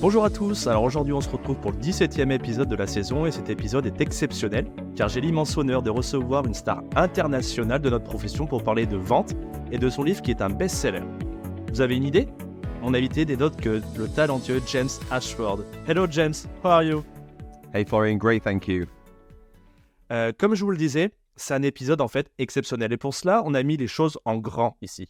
Bonjour à tous, alors aujourd'hui on se retrouve pour le 17e épisode de la saison et cet épisode est exceptionnel car j'ai l'immense honneur de recevoir une star internationale de notre profession pour parler de vente et de son livre qui est un best-seller. Vous avez une idée ? On a invité des autres que le talentueux James Ashford. Hello James, how are you? Hey Florian, great, thank you. Comme je vous le disais, c'est un épisode en fait exceptionnel et pour cela on a mis les choses en grand ici.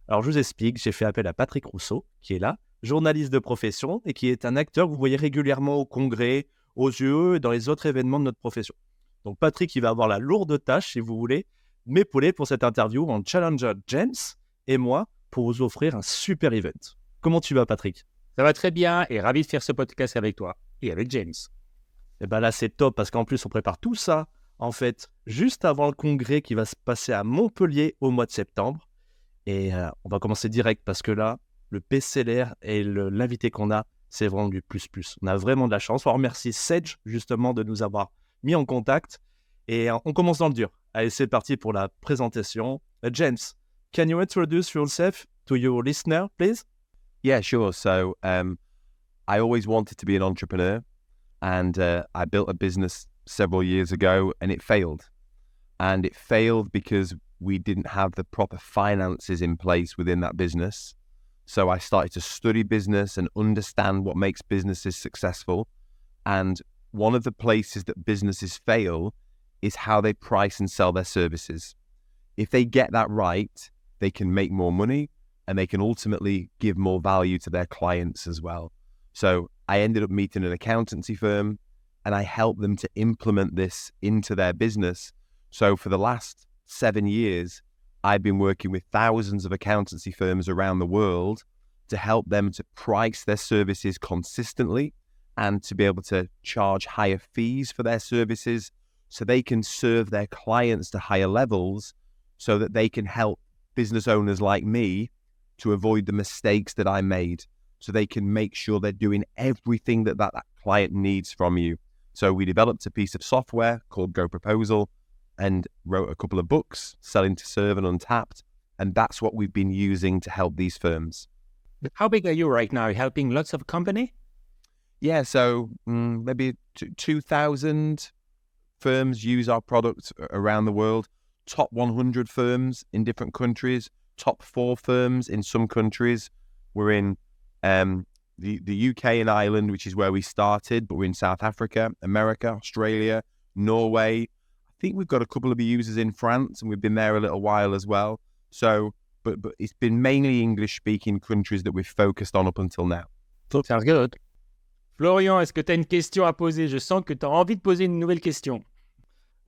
Alors je vous explique, j'ai fait appel à Patrick Rousseau qui est là, journaliste de profession et qui est un acteur que vous voyez régulièrement au congrès, aux UE et dans les autres événements de notre profession. Donc Patrick, il va avoir la lourde tâche, si vous voulez, m'épauler pour cette interview en challengeant James et moi pour vous offrir un super event. Comment tu vas, Patrick ? Ça va très bien et ravi de faire ce podcast avec toi et avec James. Et bien là, c'est top parce qu'en plus, on prépare tout ça, en fait, juste avant le congrès qui va se passer à Montpellier au mois de septembre. Et on va commencer direct parce que là, le best-seller et l'invité qu'on a, c'est vraiment du plus. On a vraiment de la chance. On remercie Sage, justement, de nous avoir mis en contact. Et on commence dans le dur. Allez, c'est parti pour la présentation. James, can you introduce yourself to your listener, please? Yeah, sure. So I always wanted to be an entrepreneur and I built a business several years ago and it failed. And it failed because we didn't have the proper finances in place within that business. So I started to study business and understand what makes businesses successful. And one of the places that businesses fail is how they price and sell their services. If they get that right, they can make more money and they can ultimately give more value to their clients as well. So I ended up meeting an accountancy firm and I helped them to implement this into their business. So for the last 7 years, I've been working with thousands of accountancy firms around the world to help them to price their services consistently and to be able to charge higher fees for their services so they can serve their clients to higher levels so that they can help business owners like me to avoid the mistakes that I made so they can make sure they're doing everything that client needs from you. So we developed a piece of software called GoProposal and wrote a couple of books, Selling to Serve and Untapped, and that's what we've been using to help these firms. How big are you right now? Helping lots of companies? Yeah, so maybe 2,000 firms use our product around the world, top 100 firms in different countries, top 4 firms in some countries. We're in the UK and Ireland, which is where we started, but we're in South Africa, America, Australia, Norway. I think we've got a couple of users in France and we've been there a little while as well. So, but it's been mainly English-speaking countries that we've focused on up until now. Sounds good. Florian, est-ce que tu as une question à poser? Je sens que tu as envie de poser une nouvelle question.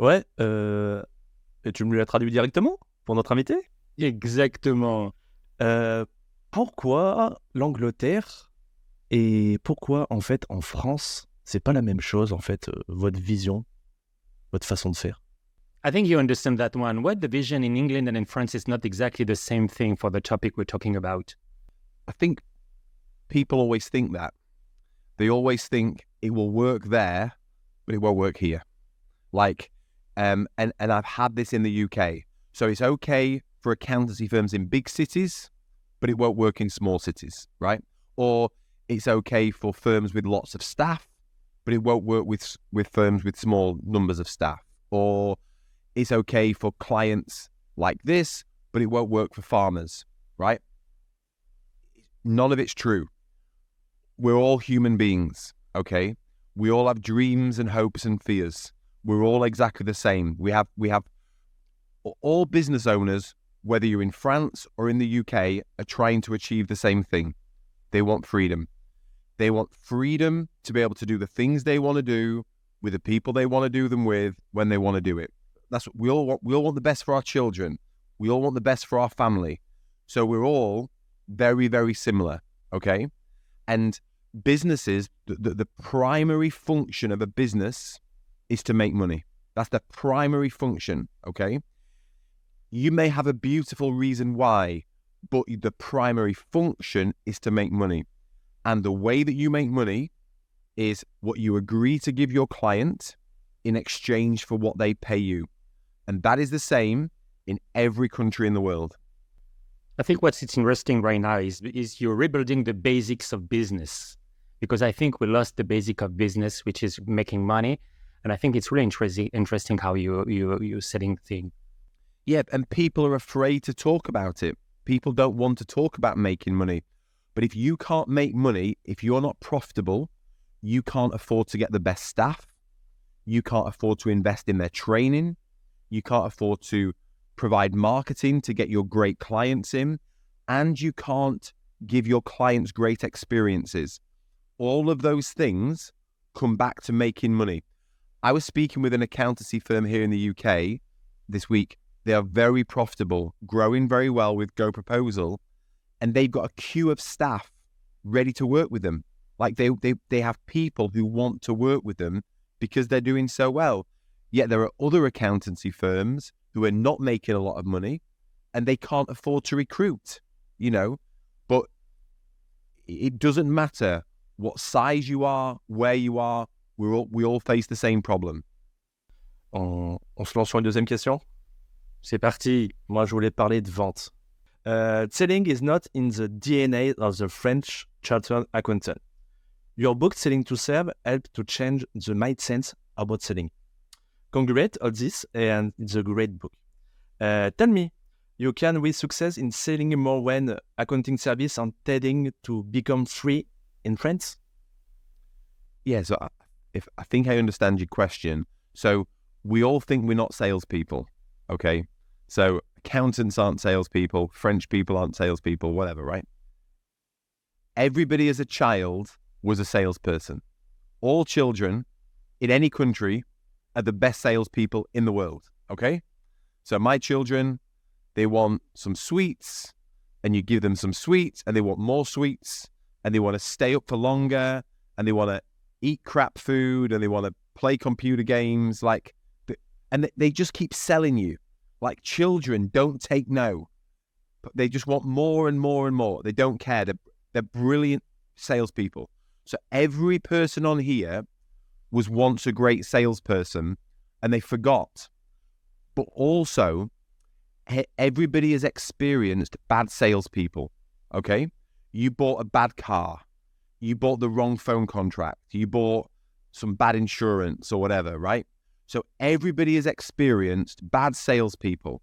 Ouais, et tu me la traduis directement pour notre invité? Exactement. Pourquoi l'Angleterre et pourquoi en fait en France, c'est pas la même chose en fait, votre vision, votre façon de faire? I think you understand that one. What the vision in England and in France is not exactly the same thing for the topic we're talking about. I think people always think that. They always think it will work there, but it won't work here. Like, and I've had this in the UK. So it's okay for accountancy firms in big cities, but it won't work in small cities, right? Or it's okay for firms with lots of staff, but it won't work with firms with small numbers of staff. Or it's okay for clients like this, but it won't work for farmers, right? None of it's true. We're all human beings, okay? We all have dreams and hopes and fears. We're all exactly the same. We have all business owners, whether you're in France or in the UK, are trying to achieve the same thing. They want freedom. They want freedom to be able to do the things they want to do with the people they want to do them with when they want to do it. That's what we all want. We all want the best for our children. We all want the best for our family. So we're all very, very similar, okay? And businesses, the primary function of a business is to make money. That's the primary function, okay? You may have a beautiful reason why, but the primary function is to make money. And the way that you make money is what you agree to give your client in exchange for what they pay you. And that is the same in every country in the world. I think what's interesting right now is you're rebuilding the basics of business. because I think we lost the basic of business, which is making money. And I think it's really interesting how you're setting things. Yeah, and people are afraid to talk about it. People don't want to talk about making money. But if you can't make money, if you're not profitable, you can't afford to get the best staff. You can't afford to invest in their training. You can't afford to provide marketing to get your great clients in. And you can't give your clients great experiences. All of those things come back to making money. I was speaking with an accountancy firm here in the UK this week. They are very profitable, growing very well with GoProposal, and they've got a queue of staff ready to work with them. Like they have people who want to work with them because they're doing so well. Yet there are other accountancy firms who are not making a lot of money and they can't afford to recruit, you know. But it doesn't matter what size you are, where you are, we all face the same problem. On se lance sur une deuxième question? C'est parti. Moi, je voulais parler de vente. Selling is not in the DNA of the French chartered accountant. Your book, Selling to Serve, helped to change the mindset about selling. Congrats on this, and it's a great book. Tell me, you can with success in selling more when accounting service are tending to become free in France? Yeah, so I think I understand your question. So we all think we're not salespeople, okay? So accountants aren't salespeople, French people aren't salespeople, whatever, right? Everybody as a child was a salesperson. All children in any country are the best salespeople in the world, okay? So my children, they want some sweets, and you give them some sweets, and they want more sweets, and they want to stay up for longer, and they want to eat crap food, and they want to play computer games, and they just keep selling you. Like, children don't take no. They just want more and more and more. They don't care. They're brilliant salespeople. So every person on here was once a great salesperson, and they forgot. But also, everybody has experienced bad salespeople, okay? You bought a bad car. You bought the wrong phone contract. You bought some bad insurance or whatever, right? So everybody has experienced bad salespeople.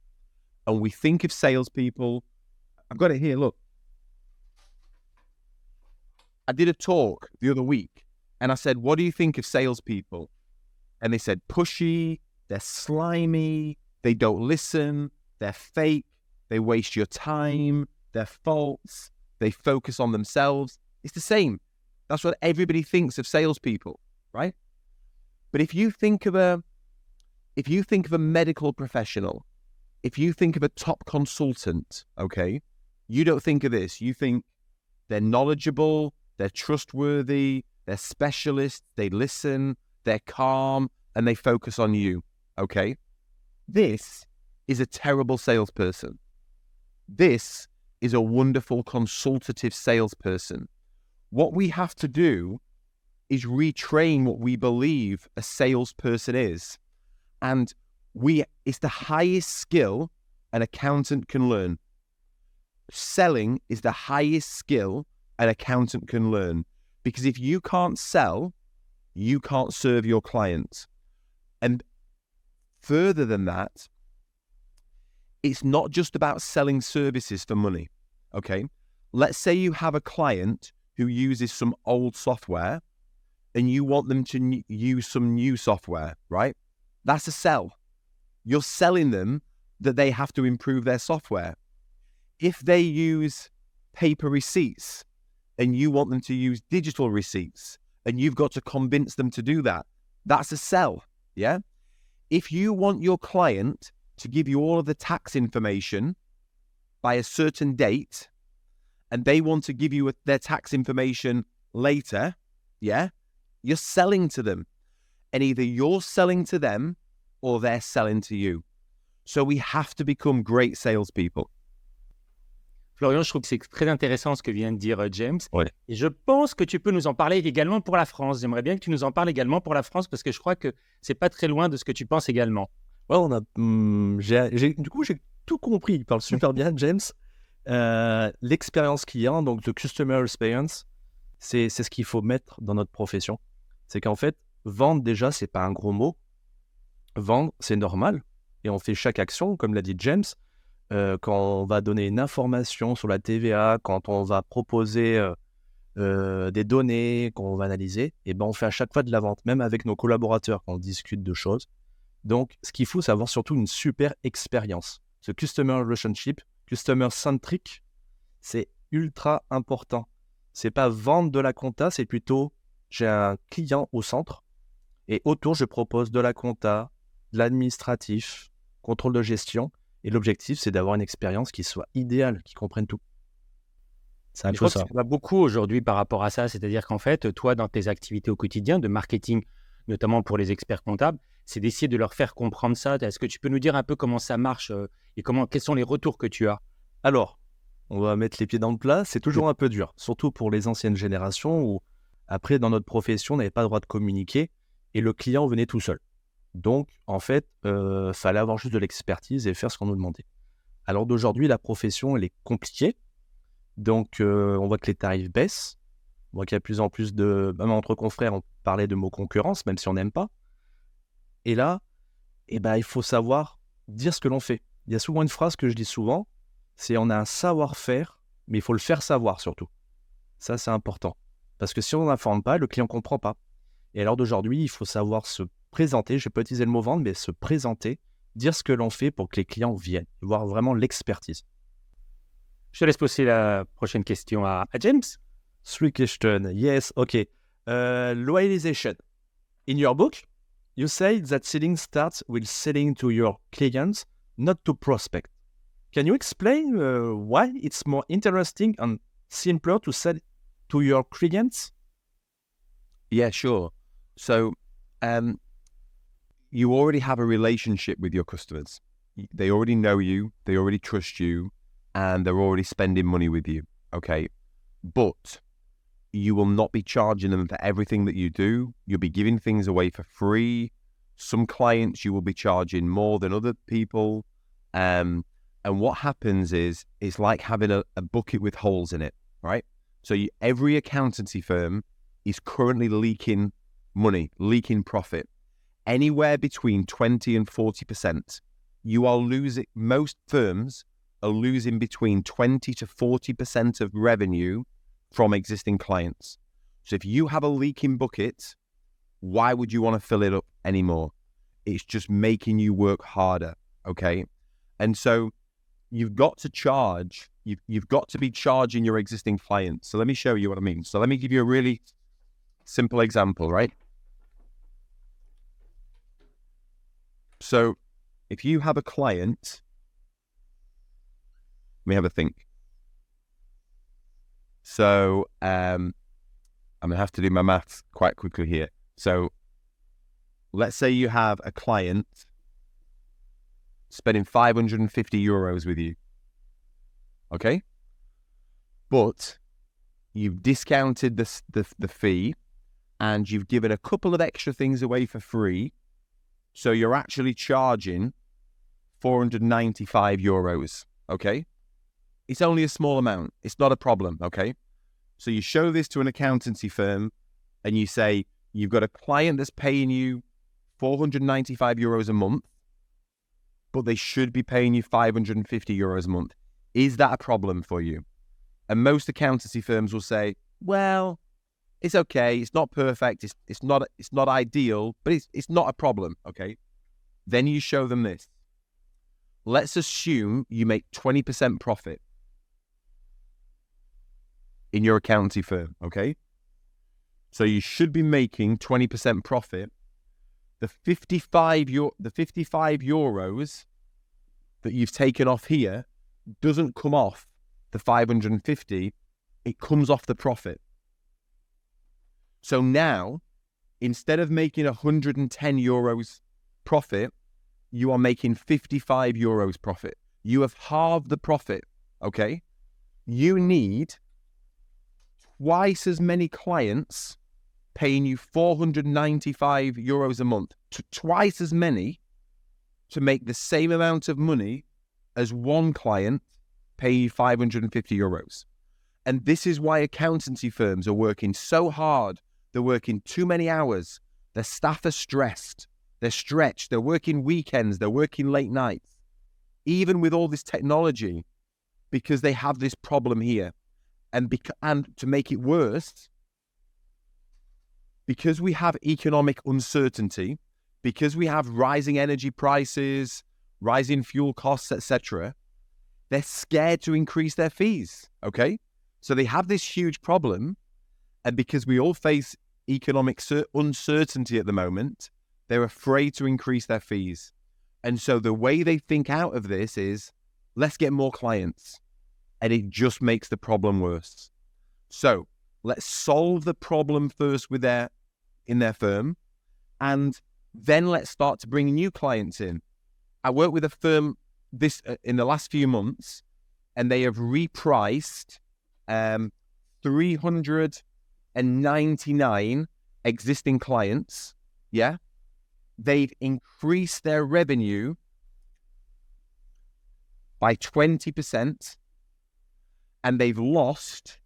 And we think of salespeople. I've got it here, look. I did a talk the other week, and I said, what do you think of salespeople? And they said, pushy, they're slimy, they don't listen, they're fake, they waste your time, they're false, they focus on themselves. It's the same. That's what everybody thinks of salespeople, right? But if you think of a medical professional, if you think of a top consultant, okay, you don't think of this. You think they're knowledgeable, they're trustworthy, they're specialists, they listen, they're calm, and they focus on you, okay? This is a terrible salesperson. This is a wonderful consultative salesperson. What we have to do is retrain what we believe a salesperson is. And it's the highest skill an accountant can learn. Selling is the highest skill an accountant can learn. Because if you can't sell, you can't serve your clients. And further than that, it's not just about selling services for money, okay? Let's say you have a client who uses some old software and you want them to use some new software, right? That's a sell. You're selling them that they have to improve their software. If they use paper receipts and you want them to use digital receipts and you've got to convince them to do that, that's a sell, yeah? If you want your client to give you all of the tax information by a certain date and they want to give you their tax information later, yeah, you're selling to them. And either you're selling to them or they're selling to you. So we have to become great salespeople. Florian, je trouve que c'est très intéressant ce que vient de dire James. Ouais. Et je pense que tu peux nous en parler également pour la France. J'aimerais bien que tu nous en parles également pour la France parce que je crois que c'est pas très loin de ce que tu penses également. Ouais, j'ai tout compris. Il parle super bien, James. L'expérience qu'il y a, donc the customer experience, C'est ce qu'il faut mettre dans notre profession. C'est qu'en fait, vendre déjà, c'est pas un gros mot. Vendre, c'est normal. Et on fait chaque action, comme l'a dit James. Quand on va donner une information sur la TVA, quand on va proposer des données, quand on va analyser, et ben on fait à chaque fois de la vente, même avec nos collaborateurs quand on discute de choses. Donc, ce qu'il faut, c'est avoir surtout une super expérience. Ce customer relationship, customer centric, c'est ultra important. C'est pas vendre de la compta, c'est plutôt j'ai un client au centre et autour, je propose de la compta, de l'administratif, contrôle de gestion. Et l'objectif, c'est d'avoir une expérience qui soit idéale, qui comprenne tout. C'est un Je peu crois que ça. ça va beaucoup aujourd'hui par rapport à ça. C'est-à-dire qu'en fait, toi, dans tes activités au quotidien de marketing, notamment pour les experts comptables, c'est d'essayer de leur faire comprendre ça. Est-ce que tu peux nous dire un peu comment ça marche et quels sont les retours que tu as? Alors, on va mettre les pieds dans le plat. C'est toujours un peu dur, surtout pour les anciennes générations où, après, dans notre profession, on n'avait pas le droit de communiquer et le client venait tout seul. Donc, en fait, fallait avoir juste de l'expertise et faire ce qu'on nous demandait. Alors d'aujourd'hui, la profession, elle est compliquée. Donc, on voit que les tarifs baissent. On voit qu'il y a de plus en plus de... Même entre confrères, on parlait de mots concurrence, même si on n'aime pas. Et là, il faut savoir dire ce que l'on fait. Il y a souvent une phrase que je dis souvent, c'est on a un savoir-faire, mais il faut le faire savoir surtout. Ça, c'est important. Parce que si on n'informe pas, le client ne comprend pas. Et alors d'aujourd'hui, il faut savoir se présenter, je ne vais pas utiliser le mot vendre, mais se présenter, dire ce que l'on fait pour que les clients viennent, voir vraiment l'expertise. Je te laisse poser la prochaine question à James. Three questions. Yes, okay. Loyalization. In your book, you say that selling starts with selling to your clients, not to prospect. Can you explain why it's more interesting and simpler to sell to your clients? Yeah, sure. So, you already have a relationship with your customers. They already know you, they already trust you, and they're already spending money with you, okay? But you will not be charging them for everything that you do. You'll be giving things away for free. Some clients you will be charging more than other people. And what happens is, it's like having a bucket with holes in it, right? So every accountancy firm is currently leaking money, leaking profit. Anywhere between 20 and 40%. You are losing, most firms are losing between 20 to 40% of revenue from existing clients. So if you have a leaking bucket, why would you want to fill it up anymore? It's just making you work harder, okay? And so you've got to charge, you've got to be charging your existing clients. So let me show you what I mean. So let me give you a really simple example, right? So if you have a client, let me have a think. So I'm going to have to do my maths quite quickly here. So let's say you have a client spending 550 euros with you. Okay? But you've discounted the fee and you've given a couple of extra things away for free. So you're actually charging 495 euros. Okay? It's only a small amount. It's not a problem. Okay? So you show this to an accountancy firm and you say, you've got a client that's paying you 495 euros a month, but they should be paying you 550 euros a month. Is that a problem for you? And most accountancy firms will say, well, it's okay. It's not perfect. It's not ideal, but it's not a problem. Okay. Then you show them this. Let's assume you make 20% profit in your accountancy firm. Okay. So you should be making 20% profit. The 55 euros that you've taken off here doesn't come off the 550. It comes off the profit. So now, instead of making 110 euros profit, you are making 55 euros profit. You have halved the profit, okay? You need twice as many clients paying you 495 euros a month, twice as many to make the same amount of money as one client paying you 550 euros. And this is why accountancy firms are working so hard. They're working too many hours. Their staff are stressed. They're stretched. They're working weekends. They're working late nights. Even with all this technology, because they have this problem here. And to make it worse, because we have economic uncertainty, because we have rising energy prices, rising fuel costs, etc., they're scared to increase their fees, okay? So they have this huge problem, and because we all face economic uncertainty at the moment, they're afraid to increase their fees. And so the way they think out of this is, let's get more clients. And it just makes the problem worse. So let's solve the problem first in their firm, and then let's start to bring new clients in. I work with a firm in the last few months, and they have repriced 399 existing clients. Yeah, they've increased their revenue by 20%, and they've lost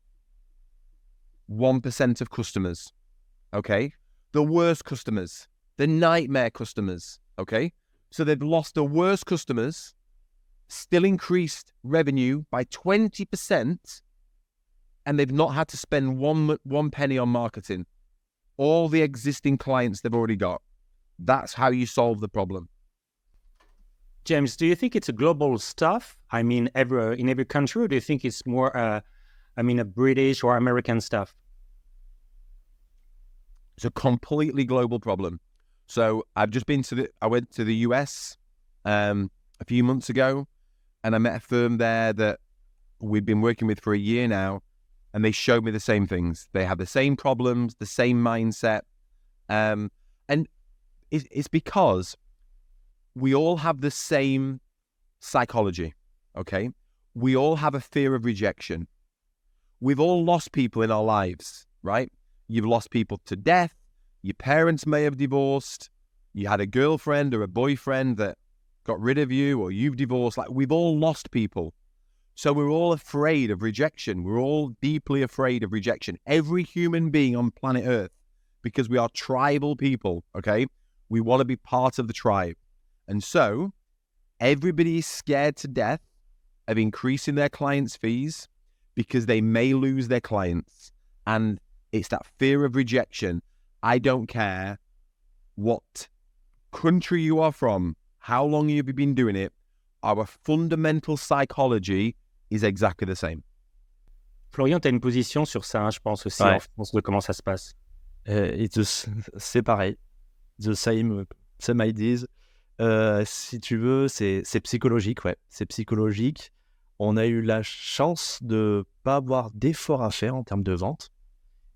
1% of customers. Okay, the worst customers, the nightmare customers. Okay, so they've lost the worst customers, still increased revenue by 20%, and they've not had to spend one penny on marketing. All the existing clients they've already got. That's how you solve the problem. James, do you think it's a global stuff? I mean, in every country, or do you think it's more, a British or American stuff? It's a completely global problem. So I went to the US a few months ago, and I met a firm there that we've been working with for a year now, and they showed me the same things. They have the same problems, the same mindset. And it's because we all have the same psychology, okay? We all have a fear of rejection. We've all lost people in our lives, right? You've lost people to death. Your parents may have divorced. You had a girlfriend or a boyfriend that got rid of you, or you've divorced. Like, we've all lost people. So we're all afraid of rejection. We're all deeply afraid of rejection. Every human being on planet Earth, because we are tribal people, okay? We want to be part of the tribe. And so everybody is scared to death of increasing their clients' fees because they may lose their clients. And it's that fear of rejection. I don't care what country you are from, how long you've been doing it, our fundamental psychology is exactly the same. Florian, tu as une position sur ça, je pense aussi, Ouais. en France, de comment ça se passe. C'est pareil. The same ideas. Si tu veux, c'est psychologique, ouais. C'est psychologique. On a eu la chance de pas avoir d'efforts à faire en termes de vente.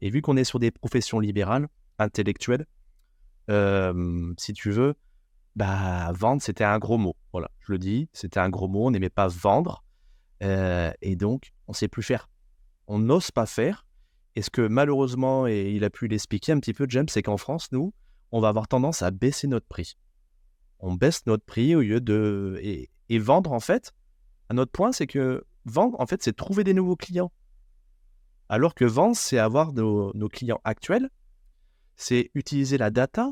Et vu qu'on est sur des professions libérales, intellectuelles, si tu veux, vendre, c'était un gros mot. Voilà, je le dis, c'était un gros mot. On n'aimait pas vendre. Et donc, on ne sait plus faire. On n'ose pas faire. Et ce que malheureusement, et il a pu l'expliquer un petit peu, James, c'est qu'en France, nous, on va avoir tendance à baisser notre prix. On baisse notre prix au lieu de... Et vendre, en fait, un autre point, c'est que vendre, en fait, c'est trouver des nouveaux clients. Alors que vendre, c'est avoir nos clients actuels, c'est utiliser la data.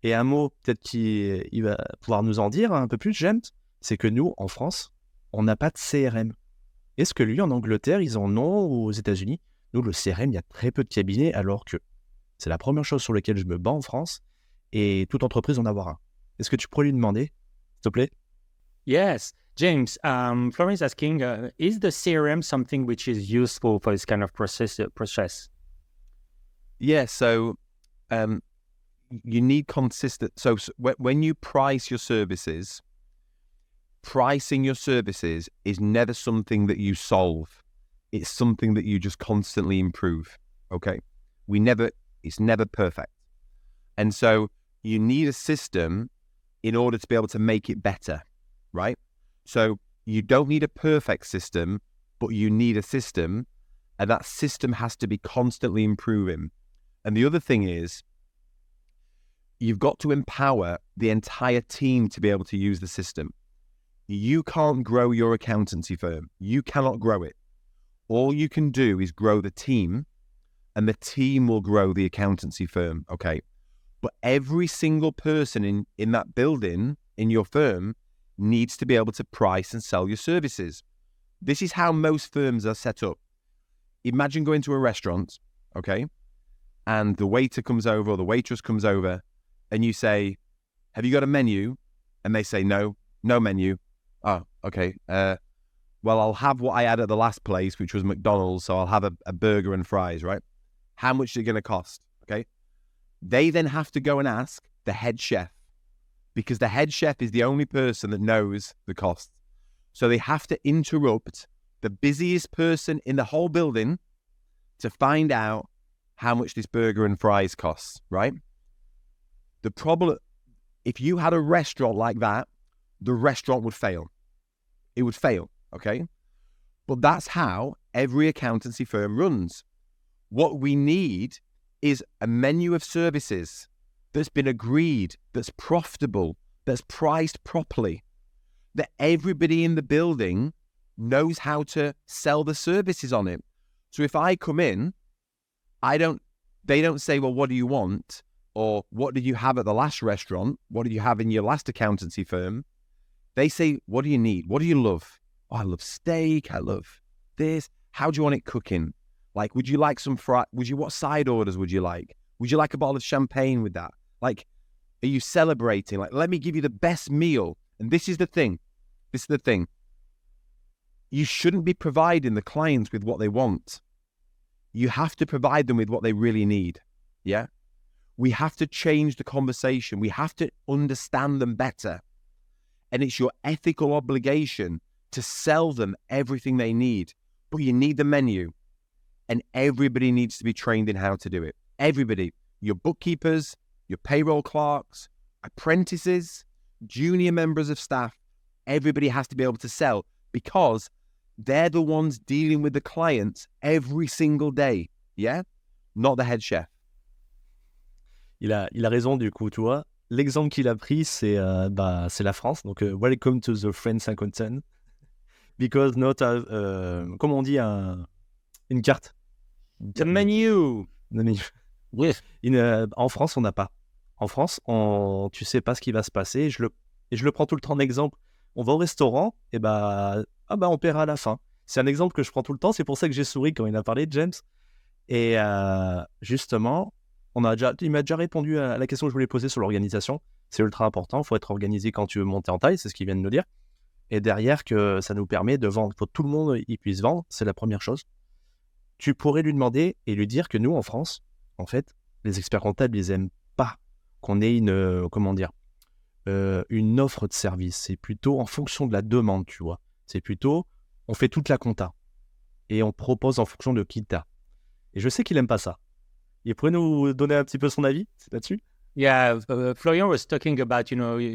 Et un mot, peut-être qu'il va pouvoir nous en dire un peu plus, James, c'est que nous, en France, on n'a pas de CRM. Est-ce que lui, en Angleterre, ils en ont, ou aux États-Unis? Nous, le CRM, il y a très peu de cabinets, alors que c'est la première chose sur laquelle je me bats en France, et toute entreprise en avoir un. Est-ce que tu pourrais lui demander, s'il te plaît? Yes. James, Florian is asking, is the CRM something which is useful for this kind of process? Yeah, so you need consistent... So when you price your services, pricing your services is never something that you solve. It's something that you just constantly improve, okay? It's never perfect. And so you need a system in order to be able to make it better, right? So you don't need a perfect system, but you need a system, and that system has to be constantly improving. And the other thing is, you've got to empower the entire team to be able to use the system. You can't grow your accountancy firm. You cannot grow it. all you can do is grow the team, and the team will grow the accountancy firm, okay? But every single person in that building, in your firm, needs to be able to price and sell your services. This is how most firms are set up. Imagine going to a restaurant, okay? And the waiter comes over or the waitress comes over and you say, have you got a menu? And they say, no menu. Oh, okay. Well, I'll have what I had at the last place, which was McDonald's. So I'll have a burger and fries, right? How much is it going to cost? Okay. They then have to go and ask the head chef, because the head chef is the only person that knows the cost. So they have to interrupt the busiest person in the whole building to find out how much this burger and fries costs, right? The problem, if you had a restaurant like that, the restaurant would fail. It would fail, okay? But that's how every accountancy firm runs. What we need is a menu of services that's been agreed, that's profitable, that's priced properly, that everybody in the building knows how to sell the services on it. So if I come in, they don't say, well, what do you want? Or what did you have at the last restaurant? What did you have in your last accountancy firm? They say, what do you need? What do you love? Oh, I love steak. I love this. How do you want it cooking? Like, would you like some what side orders would you like? Would you like a bottle of champagne with that? Like, are you celebrating? Like, let me give you the best meal. And this is the thing. You shouldn't be providing the clients with what they want. You have to provide them with what they really need. Yeah? We have to change the conversation. We have to understand them better. And it's your ethical obligation to sell them everything they need. But you need the menu. And everybody needs to be trained in how to do it. Everybody. Your bookkeepers, your payroll clerks, apprentices, junior members of staff. Everybody has to be able to sell, because they're the ones dealing with the clients every single day. Yeah? Not the head chef. Il a raison du coup, tu vois. L'exemple qu'il a pris, c'est la France. Donc, welcome to the French accountant. Because not, comment on dit, une carte. The menu. Oui. En France, on n'a pas. En France, tu sais pas ce qui va se passer. Et je le prends tout le temps en exemple. On va au restaurant, et on paiera à la fin. C'est un exemple que je prends tout le temps. C'est pour ça que j'ai souri quand il a parlé de James. Et justement, il m'a déjà répondu à la question que je voulais poser sur l'organisation. C'est ultra important. Il faut être organisé quand tu veux monter en taille. C'est ce qu'il vient de nous dire. Et derrière, que ça nous permet de vendre. Il faut que tout le monde y puisse vendre. C'est la première chose. Tu pourrais lui demander et lui dire que nous, en France, en fait, les experts comptables, ils n'aiment pas qu'on ait une offre de service. C'est plutôt en fonction de la demande, tu vois. C'est plutôt, on fait toute la compta et on propose en fonction de qui t'as. Et je sais qu'il n'aime pas ça. Il pourrait nous donner un petit peu son avis là-dessus? Yeah, Florian was talking about,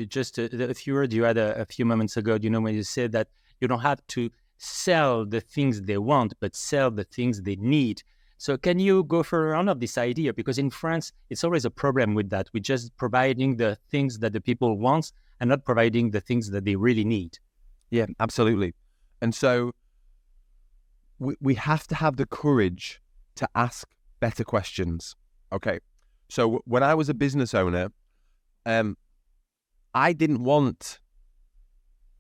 just a few words you had a few moments ago, when you said that you don't have to sell the things they want, but sell the things they need. So can you go for a round of this idea? Because in France, it's always a problem with that. We're just providing the things that the people want and not providing the things that they really need. Yeah, absolutely. And so we have to have the courage to ask better questions. Okay. So when I was a business owner, I didn't want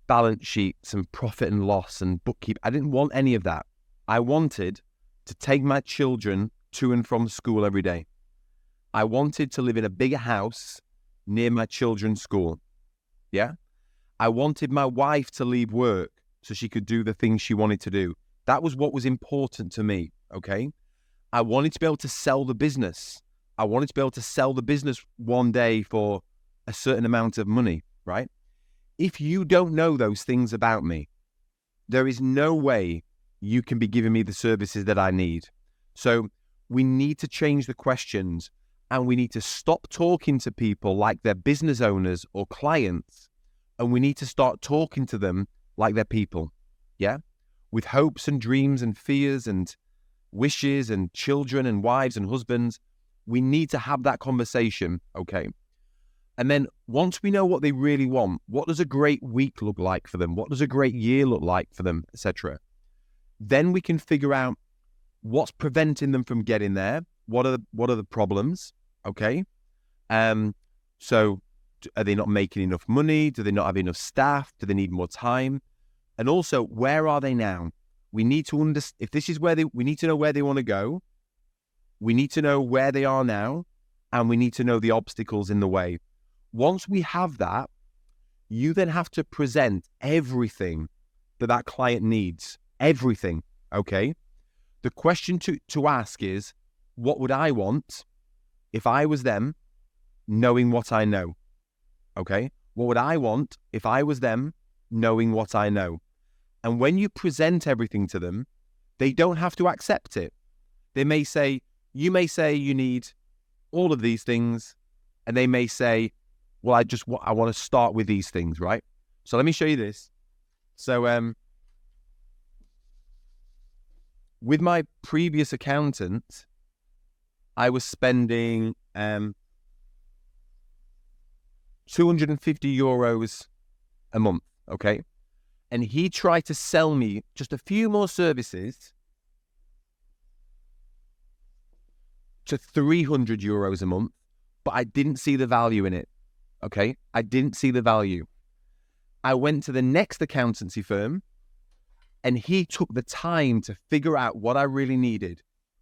balance sheets and profit and loss and bookkeep. I didn't want any of that. I wanted to take my children to and from school every day. I wanted to live in a bigger house near my children's school. Yeah? I wanted my wife to leave work so she could do the things she wanted to do. That was what was important to me, okay? I wanted to be able to sell the business. I wanted to be able to sell the business one day for a certain amount of money, right? If you don't know those things about me, there is no way you can be giving me the services that I need. So we need to change the questions, and we need to stop talking to people like they're business owners or clients, and we need to start talking to them like they're people, yeah? With hopes and dreams and fears and wishes and children and wives and husbands. We need to have that conversation, okay? And then once we know what they really want, what does a great week look like for them? What does a great year look like for them, etc.? Then we can figure out what's preventing them from getting there. What are the problems? Okay. So are they not making enough money? Do they not have enough staff? Do they need more time? And also, where are they now? We need to understand, if this is where we need to know where they want to go. We need to know where they are now, and we need to know the obstacles in the way. Once we have that, you then have to present everything that client needs. Everything, okay? The question to ask is, what would I want if I was them, knowing what I know? Okay? What would I want if I was them, knowing what I know? And when you present everything to them, they don't have to accept it. You may say you need all of these things, and they may say, well, I want to start with these things, right? So let me show you this. So with my previous accountant, I was spending €250 a month, okay? And he tried to sell me just a few more services to €300 a month, but I didn't see the value in it, okay? I didn't see the value. I went to the next accountancy firm, and he took the time to figure out what I really needed,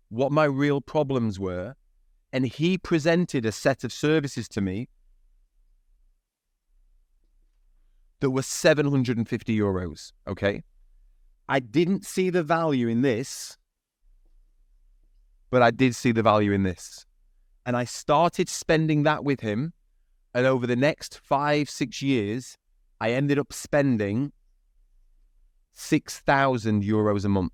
what my real problems were, and he presented a set of services to me that were €750, okay? I didn't see the value in this, but I did see the value in this. And I started spending that with him, and over the next 5-6 years, I ended up spending €6,000 a month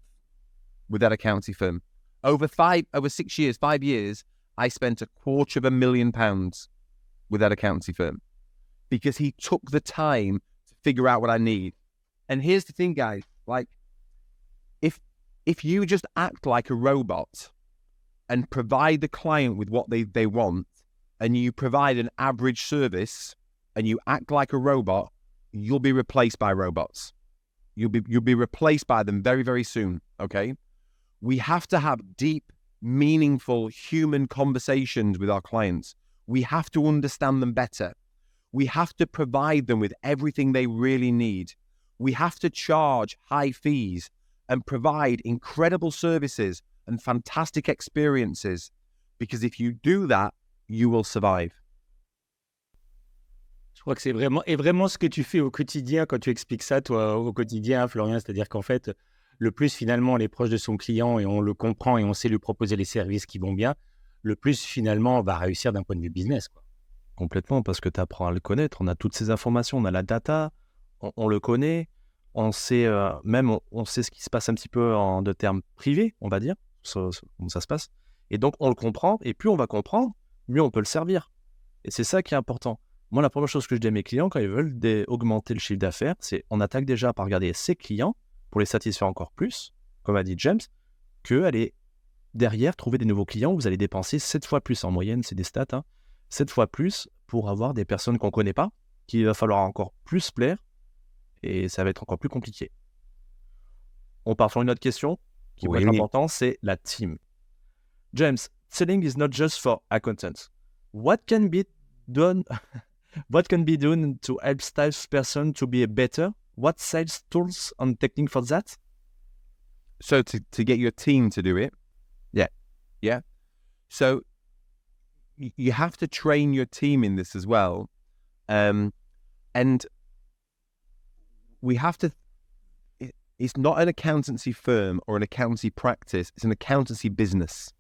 with that accounting firm. Over 6 years, 5 years, I spent £250,000 with that accountancy firm because he took the time to figure out what I need. And here's the thing, guys, like, if you just act like a robot and provide the client with what they want, and you provide an average service and you act like a robot, you'll be replaced by robots. You'll be replaced by them very, very soon, okay? We have to have deep, meaningful human conversations with our clients. We have to understand them better. We have to provide them with everything they really need. We have to charge high fees and provide incredible services and fantastic experiences, because if you do that, you will survive. Je crois que c'est vraiment ce que tu fais au quotidien quand tu expliques ça, toi, au quotidien, Florian. C'est-à-dire qu'en fait, le plus finalement on est proche de son client et on le comprend et on sait lui proposer les services qui vont bien, le plus finalement on va réussir d'un point de vue business, quoi. Complètement, parce que tu apprends à le connaître. On a toutes ces informations, on a la data, on le connaît, on sait même on sait ce qui se passe un petit peu de termes privés, on va dire, comment ça se passe. Et donc on le comprend, et plus on va comprendre, mieux on peut le servir. Et c'est ça qui est important. Moi, la première chose que je dis à mes clients quand ils veulent augmenter le chiffre d'affaires, c'est on attaque déjà par regarder ses clients pour les satisfaire encore plus, comme a dit James, que aller derrière trouver des nouveaux clients où vous allez dépenser 7 fois plus en moyenne, c'est des stats, 7 fois plus pour avoir des personnes qu'on ne connaît pas, qu'il va falloir encore plus plaire, et ça va être encore plus compliqué. On part sur une autre question qui va être importante, c'est la team. James, selling is not just for accountants. What can be done to help salesperson to be better? What sales tools and technique for that? So to get your team to do it? Yeah. So you have to train your team in this as well. And we have to, it's not an accountancy firm or an accountancy practice, it's an accountancy business.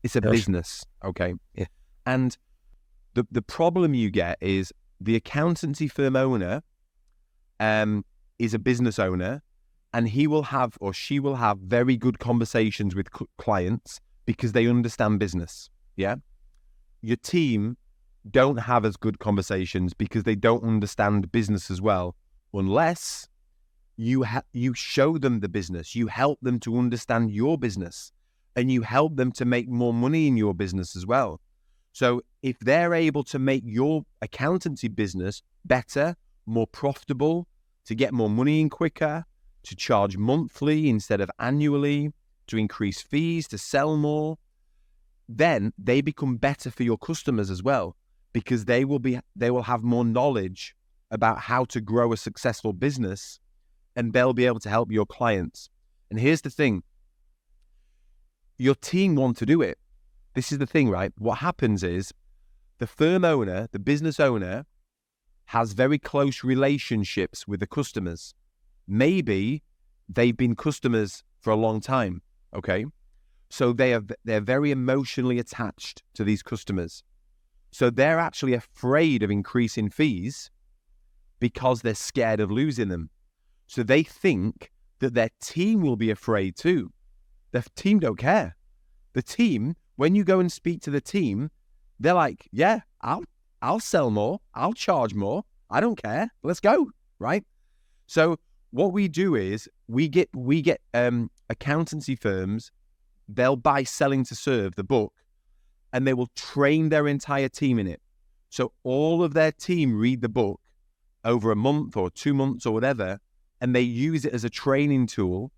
It's a business, okay? Yeah. And the problem you get is the accountancy firm owner is a business owner, and he will have or she will have very good conversations with clients because they understand business, yeah? Your team don't have as good conversations because they don't understand business as well, unless you show them the business, you help them to understand your business, and you help them to make more money in your business as well. So if they're able to make your accountancy business better, more profitable, to get more money in quicker, to charge monthly instead of annually, to increase fees, to sell more, then they become better for your customers as well, because they will have more knowledge about how to grow a successful business, and they'll be able to help your clients. And here's the thing. Your team want to do it. This is the thing, right? What happens is the firm owner, the business owner, has very close relationships with the customers. Maybe they've been customers for a long time, okay? So they're very emotionally attached to these customers. So they're actually afraid of increasing fees because they're scared of losing them. So they think that their team will be afraid too. The team don't care. The team, when you go and speak to the team, they're like, yeah, I'll sell more. I'll charge more. I don't care. Let's go, right? So what we do is we get accountancy firms. They'll buy Selling to Serve, the book, and they will train their entire team in it. So all of their team read the book over a month or 2 months or whatever, and they use it as a training tool,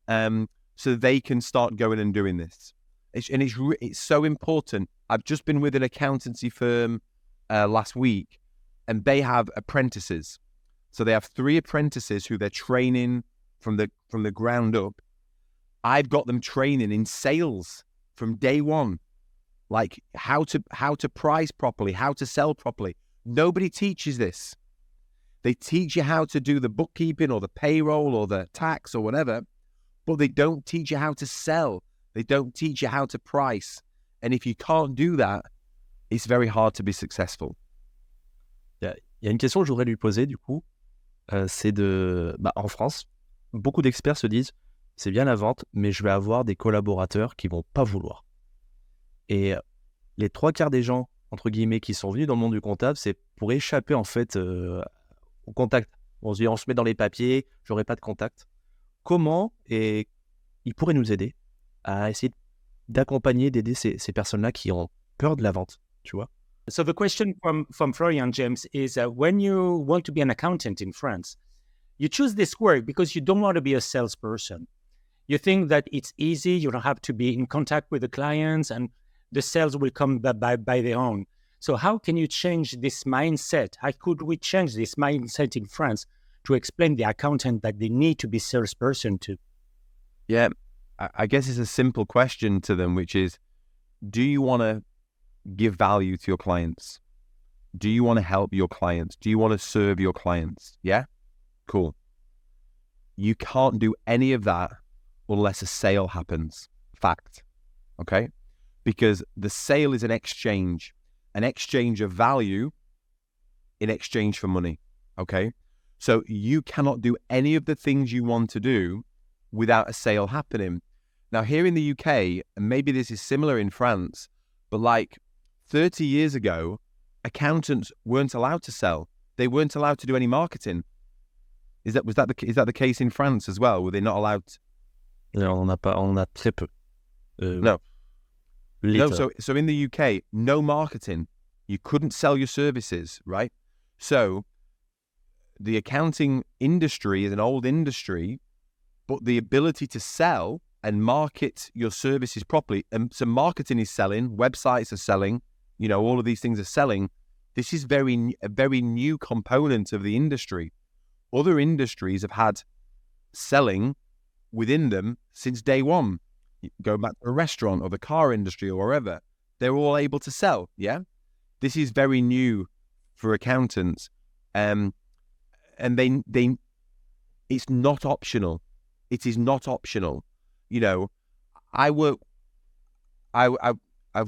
so they can start going and doing this. It's so important. I've just been with an accountancy firm last week, and they have apprentices. So they have 3 apprentices who they're training from the ground up. I've got them training in sales from day one, like how to price properly, how to sell properly. Nobody teaches this. They teach you how to do the bookkeeping or the payroll or the tax or whatever, but they don't teach you how to sell. They don't teach you how to price. And if you can't do that, it's very hard to be successful. Il y a une question que je voudrais lui poser du coup, c'est en France, beaucoup d'experts se disent c'est bien la vente, mais je vais avoir des collaborateurs qui vont pas vouloir. Et les 3/4 des gens, entre guillemets, qui sont venus dans le monde du comptable, c'est pour échapper en fait au contact. On se dit, on se met dans les papiers, j'aurai pas de contact. Comment et ils pourraient nous aider à essayer d'accompagner, d'aider ces personnes-là qui ont peur de la vente, tu vois? So the question from Florian James is, when you want to be an accountant in France, you choose this work because you don't want to be a salesperson. You think that it's easy, you don't have to be in contact with the clients, and the sales will come by their own. So how can you change this mindset? How could we change this mindset in France to explain the accountant that they need to be salesperson too? Yeah, I guess it's a simple question to them, which is, do you want to give value to your clients? Do you want to help your clients? Do you want to serve your clients? Yeah? Cool. You can't do any of that unless a sale happens. Fact. Okay? Because the sale is an exchange of value in exchange for money. Okay? So you cannot do any of the things you want to do without a sale happening. Now, here in the UK, and maybe this is similar in France, but like 30 years ago, accountants weren't allowed to sell. They weren't allowed to do any marketing. Is that the case in France as well? Were they not allowed to? On a très peu. No. So in the UK, no marketing. You couldn't sell your services, right? So the accounting industry is an old industry, but the ability to sell and market your services properly, and so marketing is selling, websites are selling, all of these things are selling. This is a very new component of the industry. Other industries have had selling within them since day one. Go back to a restaurant or the car industry or wherever, they're all able to sell. Yeah, this is very new for accountants, and they it's not optional. It is not optional. I've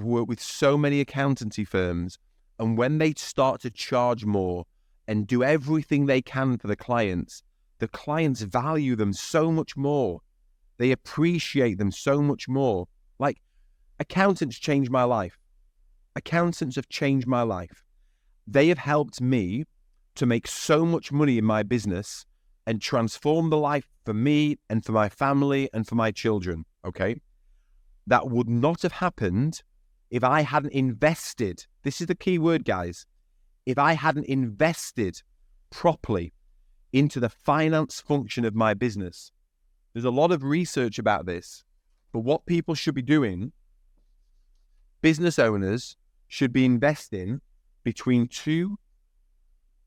worked with so many accountancy firms, and when they start to charge more and do everything they can for the clients value them so much more. They appreciate them so much more. Like, accountants changed my life. Accountants have changed my life. They have helped me to make so much money in my business and transform the life for me and for my family and for my children, okay? That would not have happened if I hadn't invested. This is the key word, guys. If I hadn't invested properly into the finance function of my business. There's a lot of research about this, but what people should be doing, business owners should be investing between 2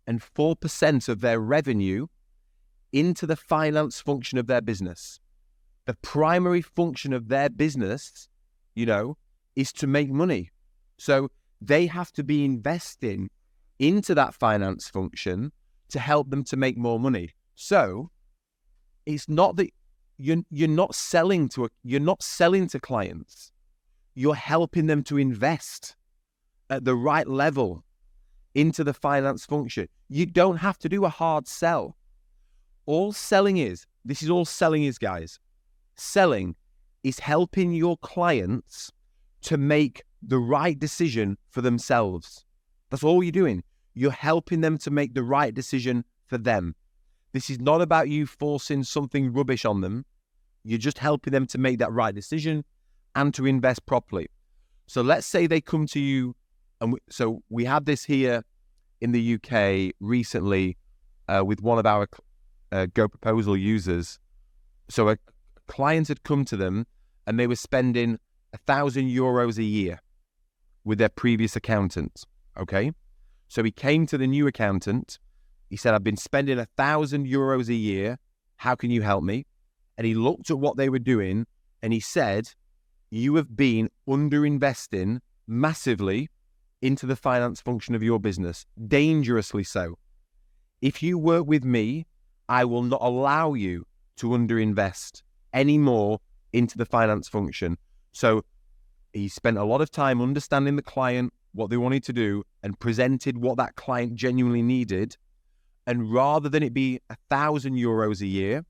and 4% of their revenue into the finance function of their business. The primary function of their business, is to make money. So they have to be investing into that finance function to help them to make more money. So it's not that you're not selling to clients. You're helping them to invest at the right level into the finance function. You don't have to do a hard sell. This is all selling is, guys. Selling is helping your clients to make the right decision for themselves. That's all you're doing. You're helping them to make the right decision for them. This is not about you forcing something rubbish on them. You're just helping them to make that right decision and to invest properly. So let's say they come to you, and so we had this here in the UK recently with one of our GoProposal users. So a client had come to them and they were spending €1,000 a year with their previous accountant. Okay. So he came to the new accountant. He said, I've been spending €1,000 a year. How can you help me? And he looked at what they were doing and he said, you have been underinvesting massively into the finance function of your business, dangerously so. If you work with me, I will not allow you to underinvest anymore into the finance function. So he spent a lot of time understanding the client, what they wanted to do, and presented what that client genuinely needed. And rather than it be €1,000 a year,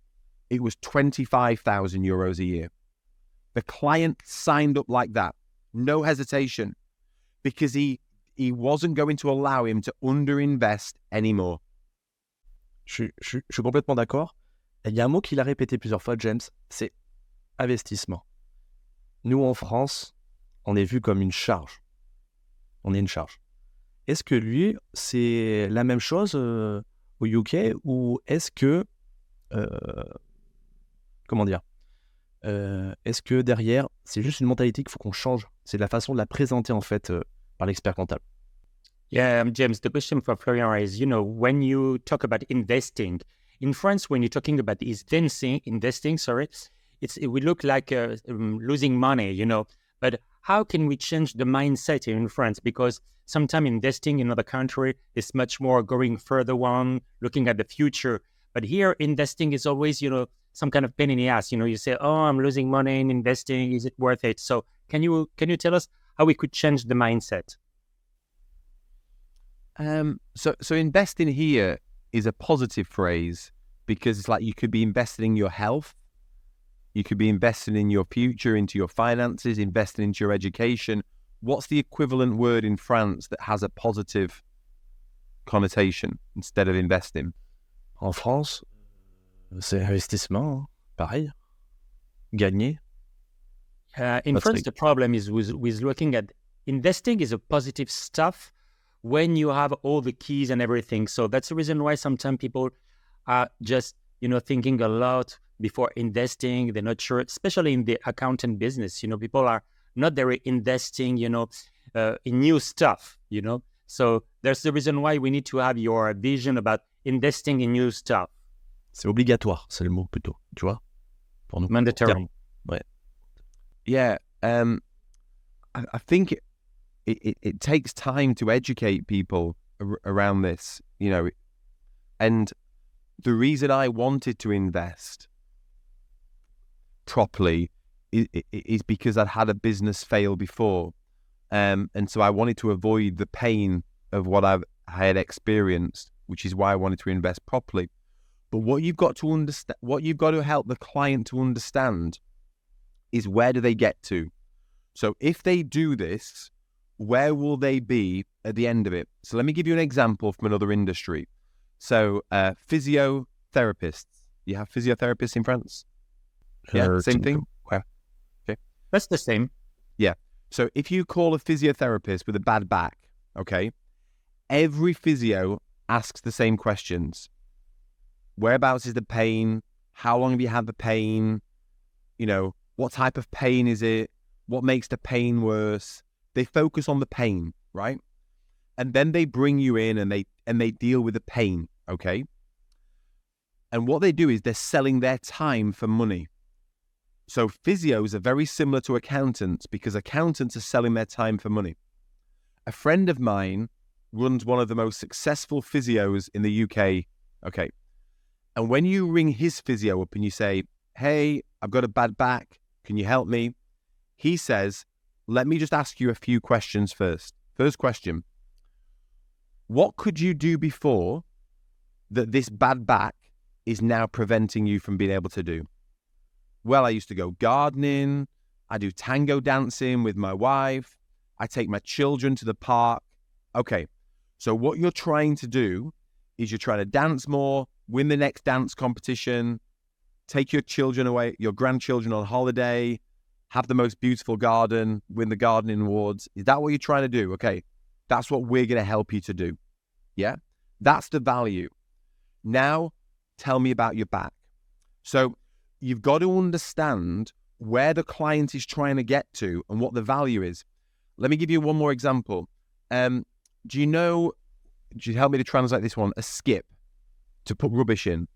it was €25,000 a year. The client signed up like that, no hesitation, because he wasn't going to allow him to underinvest anymore. Je suis complètement d'accord. Il y a un mot qu'il a répété plusieurs fois, James, c'est investissement. Nous, en France, on est vu comme une charge. On est une charge. Est-ce que lui, c'est la même chose au UK ou est-ce que... comment dire est-ce que derrière, c'est juste une mentalité qu'il faut qu'on change? C'est la façon de la présenter, en fait, par l'expert comptable. Yeah, James, the question for Florian is, when you talk about investing, in France, when you're talking about investing, it would look like losing money, But how can we change the mindset here in France? Because sometimes investing in another country is much more going further on, looking at the future. But here, investing is always, some kind of pain in the ass. You say, oh, I'm losing money in investing. Is it worth it? So can you tell us how we could change the mindset? So investing here is a positive phrase because it's like you could be investing in your health, you could be investing in your future, into your finances, investing into your education. What's the equivalent word in France that has a positive connotation instead of investing? En France, c'est investissement, pareil. Gagner. In France, the problem is with looking at investing is a positive stuff when you have all the keys and everything. So that's the reason why sometimes people are just, thinking a lot before investing. They're not sure, especially in the accountant business. People are not very investing, in new stuff, So there's the reason why we need to have your vision about investing in new stuff. C'est obligatoire, c'est le mot plutôt, tu vois, pour nous. Mandatory. Ouais. Yeah, I think it takes time to educate people around this, and the reason I wanted to invest properly is because I'd had a business fail before, and so I wanted to avoid the pain of what I had experienced, which is why I wanted to invest properly. But what you've got to understand, what you've got to help the client to understand is where do they get to? So if they do this, where will they be at the end of it? So let me give you an example from another industry. So physiotherapists. You have physiotherapists in France? Yeah, same thing? Ouais. Okay. That's the same. Yeah. So if you call a physiotherapist with a bad back, okay, every physio asks the same questions. Whereabouts is the pain? How long have you had the pain? You know, what type of pain is it? What makes the pain worse? They focus on the pain, right? And then they bring you in and they deal with the pain, okay? And what they do is they're selling their time for money. So physios are very similar to accountants because accountants are selling their time for money. A friend of mine runs one of the most successful physios in the UK, okay? And when you ring his physio up and you say, hey, I've got a bad back, can you help me? He says, let me just ask you a few questions first. First question, what could you do before that this bad back is now preventing you from being able to do? Well, I used to go gardening, I do tango dancing with my wife, I take my children to the park. Okay, so what you're trying to do is you're trying to dance more, win the next dance competition, take your children away, your grandchildren on holiday, have the most beautiful garden, win the gardening awards. Is that what you're trying to do? Okay, that's what we're going to help you to do. Yeah, that's the value. Now, tell me about your back. So you've got to understand where the client is trying to get to and what the value is. Let me give you one more example. Do you help me to translate this one? A skip, to put rubbish in.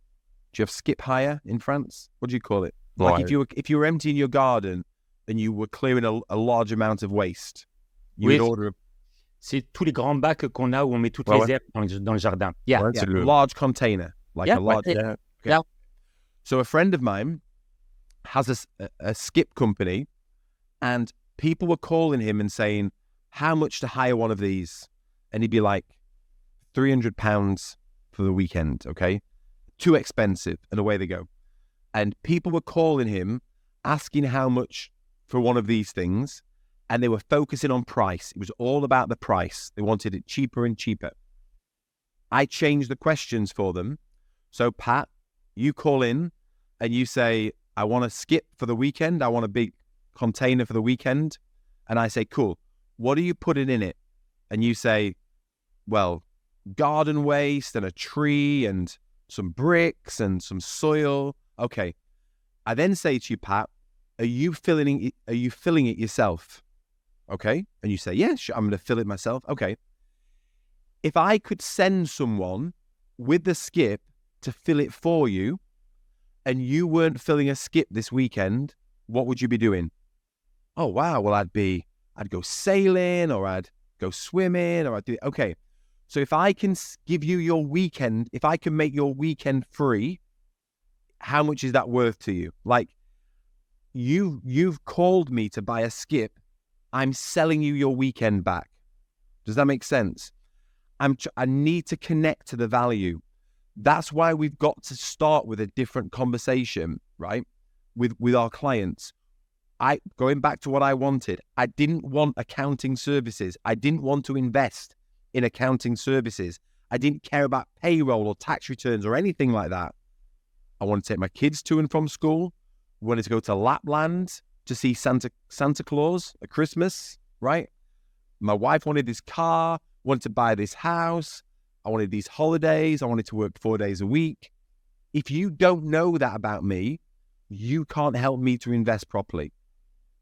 Do you have skip hire in France? What do you call it? Right. Like if you were emptying your garden and you were clearing a large amount of waste, you would order C'est tous les grands bacs qu'on a où on met toutes les herbes dans le jardin. Yeah. a large container. Like a large... Yeah. Okay. Yeah. So a friend of mine has a skip company and people were calling him and saying, how much to hire one of these? And he'd be like, £300 for the weekend, okay? Too expensive. And away they go. And people were calling him, asking how much for one of these things. And they were focusing on price. It was all about the price. They wanted it cheaper and cheaper. I changed the questions for them. So Pat, you call in and you say, I want a skip for the weekend. I want a big container for the weekend. And I say, cool. What are you putting in it? And you say, well, garden waste and a tree and some bricks and some soil. Okay. I then say to you, Pat, are you filling it yourself? Okay. And you say, yes, sure, I'm going to fill it myself. Okay. If I could send someone with the skip to fill it for you and you weren't filling a skip this weekend, what would you be doing? Oh, wow. Well, I'd go sailing or I'd go swimming or I'd do, okay. So if I can give you your weekend, if I can make your weekend free, how much is that worth to you? Like you've called me to buy a skip. I'm selling you your weekend back. Does that make sense? I need to connect to the value. That's why we've got to start with a different conversation, right? With our clients. Going back to what I wanted, I didn't want accounting services. I didn't want to invest in accounting services. I didn't care about payroll or tax returns or anything like that. I wanted to take my kids to and from school. I wanted to go to Lapland to see Santa Claus at Christmas, right? My wife wanted this car, wanted to buy this house. I wanted these holidays. I wanted to work 4 days a week. If you don't know that about me, you can't help me to invest properly.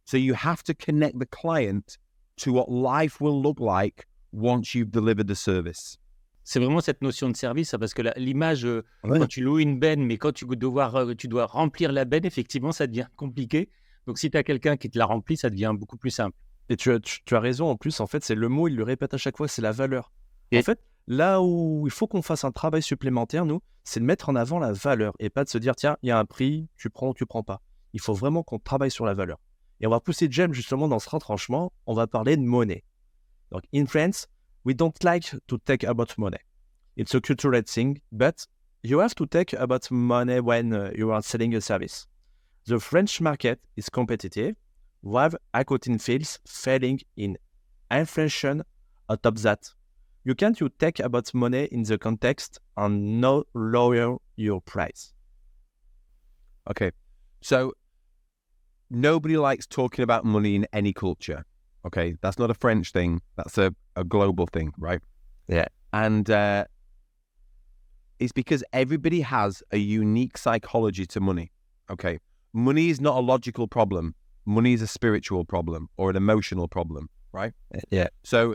So you have to connect the client to what life will look like once you've delivered the service. C'est vraiment cette notion de service, parce que l'image, quand tu loues une benne, mais quand tu dois remplir la benne, effectivement, ça devient compliqué. Donc, si tu as quelqu'un qui te la remplit, ça devient beaucoup plus simple. Et tu as raison, en plus, en fait, c'est le mot, il le répète à chaque fois, c'est la valeur. En fait, là où il faut qu'on fasse un travail supplémentaire, nous, c'est de mettre en avant la valeur et pas de se dire, tiens, il y a un prix, tu prends ou tu prends pas. Il faut vraiment qu'on travaille sur la valeur. Et on va pousser James justement dans ce retranchement, on va parler de monnaie. Donc, in France, we don't like to talk about money. It's a cultural thing, but you have to talk about money when you are selling a service. The French market is competitive, with accounting fields failing in inflation on top that. You can't talk about money in the context and not lower your price. Okay, so nobody likes talking about money in any culture. Okay, that's not a French thing. That's a global thing, right? Yeah. And It's because everybody has a unique psychology to money. Okay. Money is not a logical problem. Money is a spiritual problem or an emotional problem, right? Yeah. So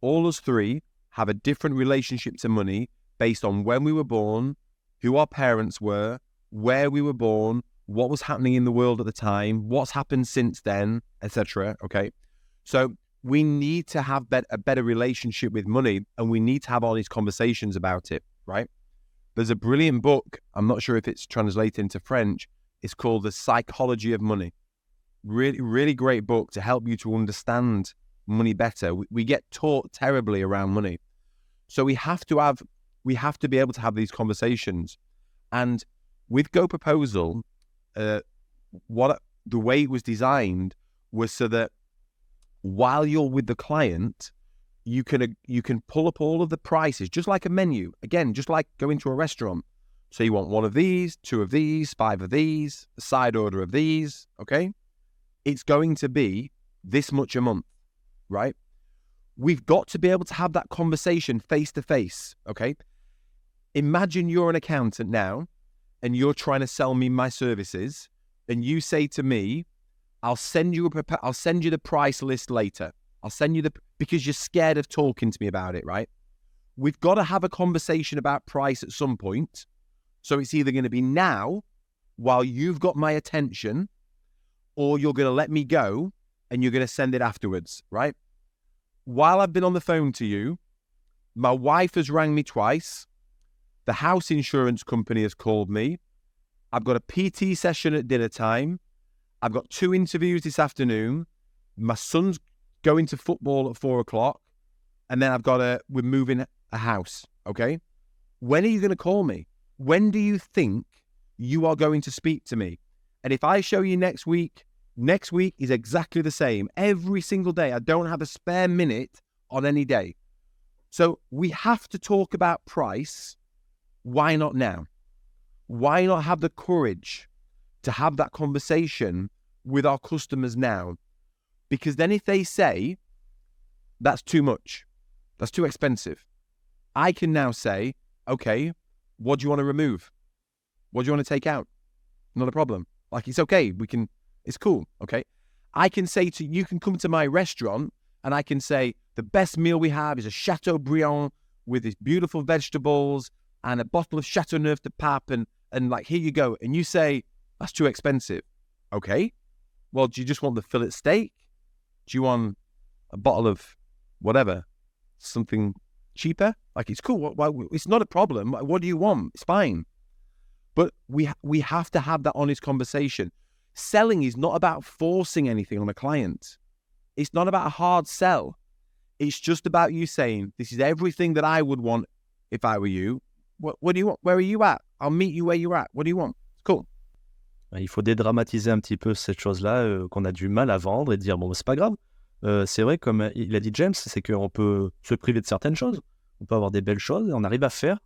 all us three have a different relationship to money based on when we were born, who our parents were, where we were born, what was happening in the world at the time, what's happened since then, etc. Okay. So we need to have a better relationship with money, and we need to have all these conversations about it, right? There's a brilliant book, I'm not sure if it's translated into French, it's called The Psychology of Money. Really, really great book to help you to understand money better. We get taught terribly around money. So we have to be able to have these conversations. And with GoProposal, the way it was designed was so that while you're with the client, you can pull up all of the prices, just like a menu. Again, just like going to a restaurant. So you want one of these, two of these, five of these, a side order of these, okay? It's going to be this much a month, right? We've got to be able to have that conversation face to face, okay? Imagine you're an accountant now and you're trying to sell me my services, and you say to me, I'll send you the price list later. Because you're scared of talking to me about it, right? We've got to have a conversation about price at some point. So it's either going to be now, while you've got my attention, or you're going to let me go and you're going to send it afterwards, right? While I've been on the phone to you, my wife has rang me twice. The house insurance company has called me. I've got a PT session at dinner time. I've got 2 interviews this afternoon. My son's going to football at 4:00. And then we're moving a house, okay? When are you going to call me? When do you think you are going to speak to me? And if I show you next week is exactly the same. Every single day. I don't have a spare minute on any day. So we have to talk about price. Why not now? Why not have the courage to have that conversation with our customers now? Because then if they say, that's too much, that's too expensive, I can now say, okay, what do you want to remove? What do you want to take out? Not a problem. Like, it's okay. It's cool. Okay. I can say you can come to my restaurant and I can say, the best meal we have is a Chateaubriand with these beautiful vegetables and a bottle of Chateauneuf de Pape and like, here you go. And you say, that's too expensive. Okay. Well, do you just want the fillet steak? Do you want a bottle of whatever, something cheaper? Like, it's cool. It's not a problem. What do you want? It's fine. But we have to have that honest conversation. Selling is not about forcing anything on a client. It's not about a hard sell. It's just about you saying, this is everything that I would want if I were you. What do you want? Where are you at? I'll meet you where you're at. What do you want? It's cool. Il faut dédramatiser un petit peu cette chose-là qu'on a du mal à vendre et dire, bon, c'est pas grave. C'est vrai, comme il a dit James, c'est qu'on peut se priver de certaines choses. On peut avoir des belles choses et on arrive à faire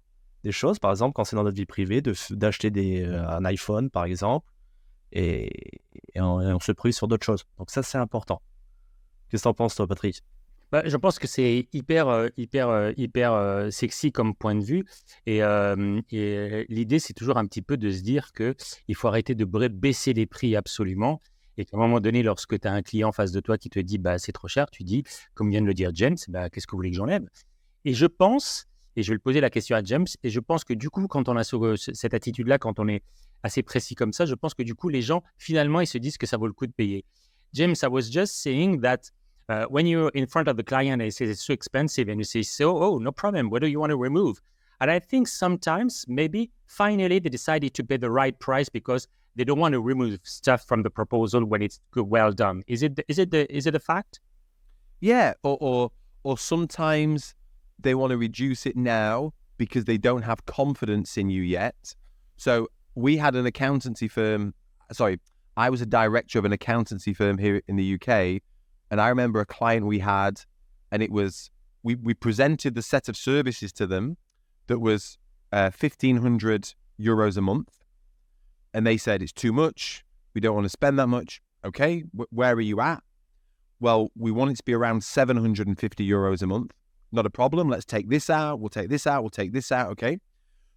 des choses. Par exemple, quand c'est dans notre vie privée, d'acheter un iPhone, par exemple, et on se prive sur d'autres choses. Donc ça, c'est important. Qu'est-ce que t'en penses, toi, Patrick? Je pense que c'est hyper sexy comme point de vue. Et l'idée, c'est toujours un petit peu de se dire qu'il faut arrêter de baisser les prix absolument. Et qu'à un moment donné, lorsque tu as un client en face de toi qui te dit c'est trop cher, tu dis, comme vient de le dire James, qu'est-ce que vous voulez que j'enlève? Et je pense, et je vais le poser la question à James, et je pense que du coup, quand on a cette attitude-là, quand on est assez précis comme ça, je pense que du coup, les gens, finalement, ils se disent que ça vaut le coup de payer. James, I was just saying that when you're in front of the client and he says it's too expensive and you say, no problem, what do you want to remove? And I think sometimes maybe finally they decided to pay the right price because they don't want to remove stuff from the proposal when it's well done. Is it a fact? Yeah, or sometimes they want to reduce it now because they don't have confidence in you yet. So we had an accountancy firm. Sorry, I was a director of an accountancy firm here in the UK. And I remember a client we had, and it was, we presented the set of services to them that was 1,500 euros a month. And they said, it's too much. We don't want to spend that much. Okay, where are you at? Well, we want it to be around 750 euros a month. not a problem. Let's take this out. We'll take this out. We'll take this out. Okay.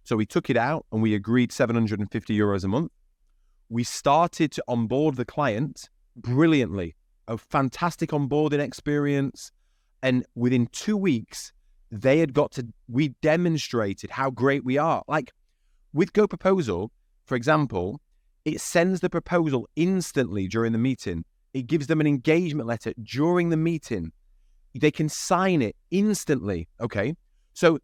So we took it out and we agreed €750 a month. We started to onboard the client brilliantly. A fantastic onboarding experience. And within 2 weeks, we demonstrated how great we are. Like with GoProposal, for example, it sends the proposal instantly during the meeting. It gives them an engagement letter during the meeting. They can sign it instantly, okay? So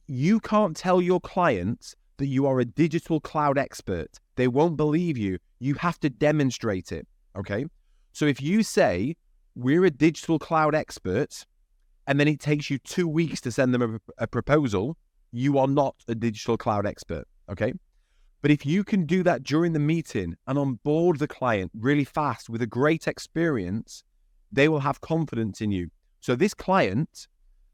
you can't tell your clients that you are a digital cloud expert. They won't believe you. You have to demonstrate it, okay? So if you say, we're a digital cloud expert, and then it takes you 2 weeks to send them a proposal, you are not a digital cloud expert, okay? But if you can do that during the meeting and onboard the client really fast with a great experience, they will have confidence in you. So this client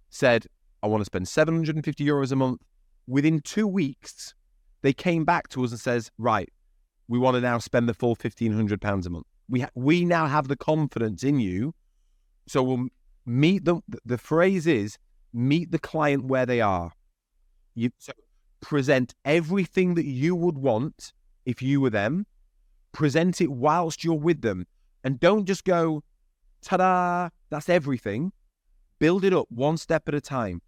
said, I want to spend €750 a month. Within 2 weeks, they came back to us and says, right, we want to now spend the full £1,500 a month. We now have the confidence in you. So we'll meet them. The phrase is, meet the client where they are. So present everything that you would want if you were them. Present it whilst you're with them. And don't just go, ta-da, that's everything. Build it up one step at a time.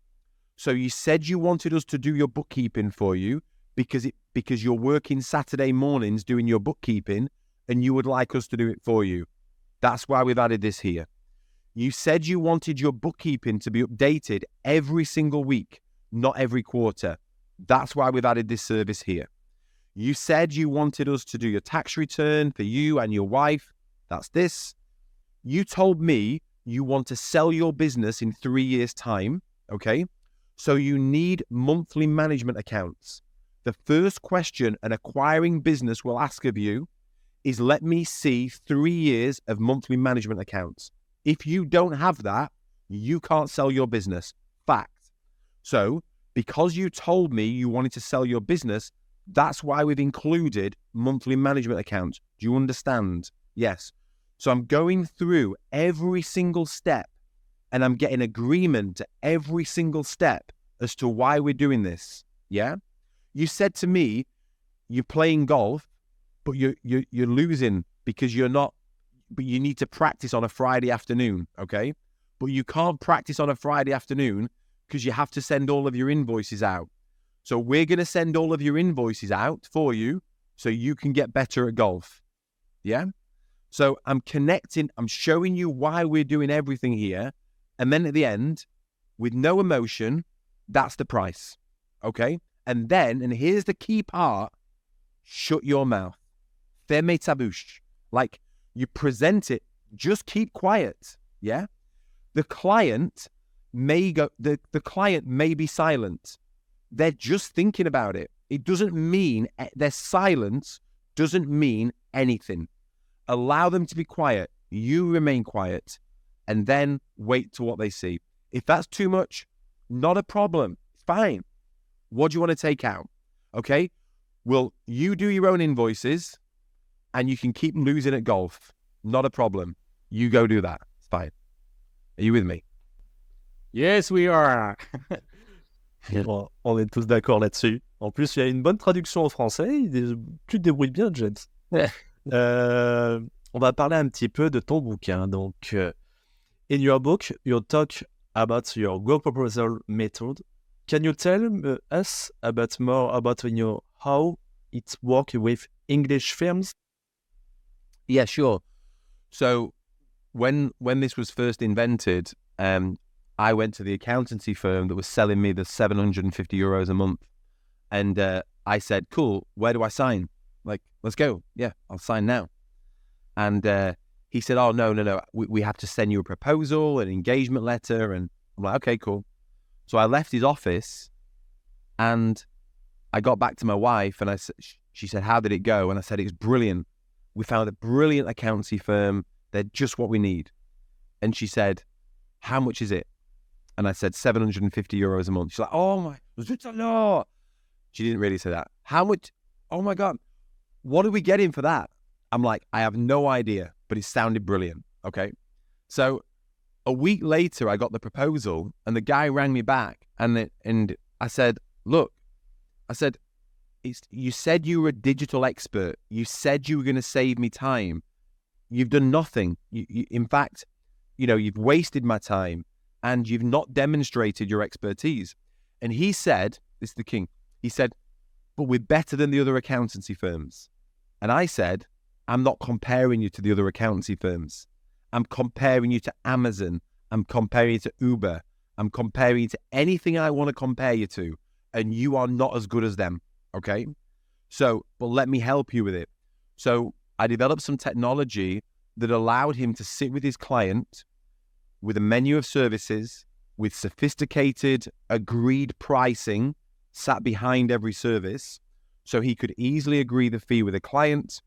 So you said you wanted us to do your bookkeeping for you because you're working Saturday mornings doing your bookkeeping and you would like us to do it for you. That's why we've added this here. You said you wanted your bookkeeping to be updated every single week, not every quarter. That's why we've added this service here. You said you wanted us to do your tax return for you and your wife. That's this. You told me you want to sell your business in 3 years' time, okay? So you need monthly management accounts. The first question an acquiring business will ask of you is, let me see 3 years of monthly management accounts. If you don't have that, you can't sell your business. Fact. So because you told me you wanted to sell your business, that's why we've included monthly management accounts. Do you understand? Yes. So I'm going through every single step and I'm getting agreement to every single step as to why we're doing this. Yeah? You said to me, you're playing golf, but you're losing because but you need to practice on a Friday afternoon, okay? But you can't practice on a Friday afternoon because you have to send all of your invoices out. So we're going to send all of your invoices out for you so you can get better at golf. Yeah? So I'm showing you why we're doing everything here. And then at the end, with no emotion, that's the price. Okay? And here's the key part, shut your mouth. Fermez ta bouche. Like, you present it, just keep quiet. Yeah? The client may be silent. They're just thinking about it. It doesn't mean, their silence doesn't mean anything. Allow them to be quiet. You remain quiet. And then wait to what they see. If that's too much, not a problem. It's fine. What do you want to take out? Okay? Well, you do your own invoices and you can keep losing at golf. Not a problem. You go do that. It's fine. Are you with me? Yes, we are. Bon, on est tous d'accord là-dessus. En plus, il y a une bonne traduction en français. Tu te débrouilles bien, James. On va parler un petit peu de ton bouquin. Donc, in your book, you talk about your GoProposal method. Can you tell us more about how it works with English firms? Yeah, sure. So when this was first invented, I went to the accountancy firm that was selling me the €750 a month. And I said, cool, where do I sign? Like, let's go. Yeah, I'll sign now. And he said, oh, no. We have to send you a proposal, an engagement letter. And I'm like, okay, cool. So I left his office and I got back to my wife and she said, how did it go? And I said, it was brilliant. We found a brilliant accountancy firm. They're just what we need. And she said, how much is it? And I said, €750 a month. She's like, oh my, it's a lot. She didn't really say that. How much? Oh my God. What are we getting for that? I'm like, I have no idea, but it sounded brilliant. Okay. So A week later, I got the proposal, and the guy rang me back, and I said, look, you said you were a digital expert. You said you were going to save me time. You've done nothing. In fact, you've wasted my time, and you've not demonstrated your expertise. And he said, this is the king, he said, but we're better than the other accountancy firms. And I said, I'm not comparing you to the other accountancy firms. I'm comparing you to Amazon. I'm comparing you to Uber. I'm comparing you to anything I want to compare you to. And you are not as good as them. Okay? So, but let me help you with it. So I developed some technology that allowed him to sit with his client with a menu of services, with sophisticated agreed pricing sat behind every service. So he could easily agree the fee with a client.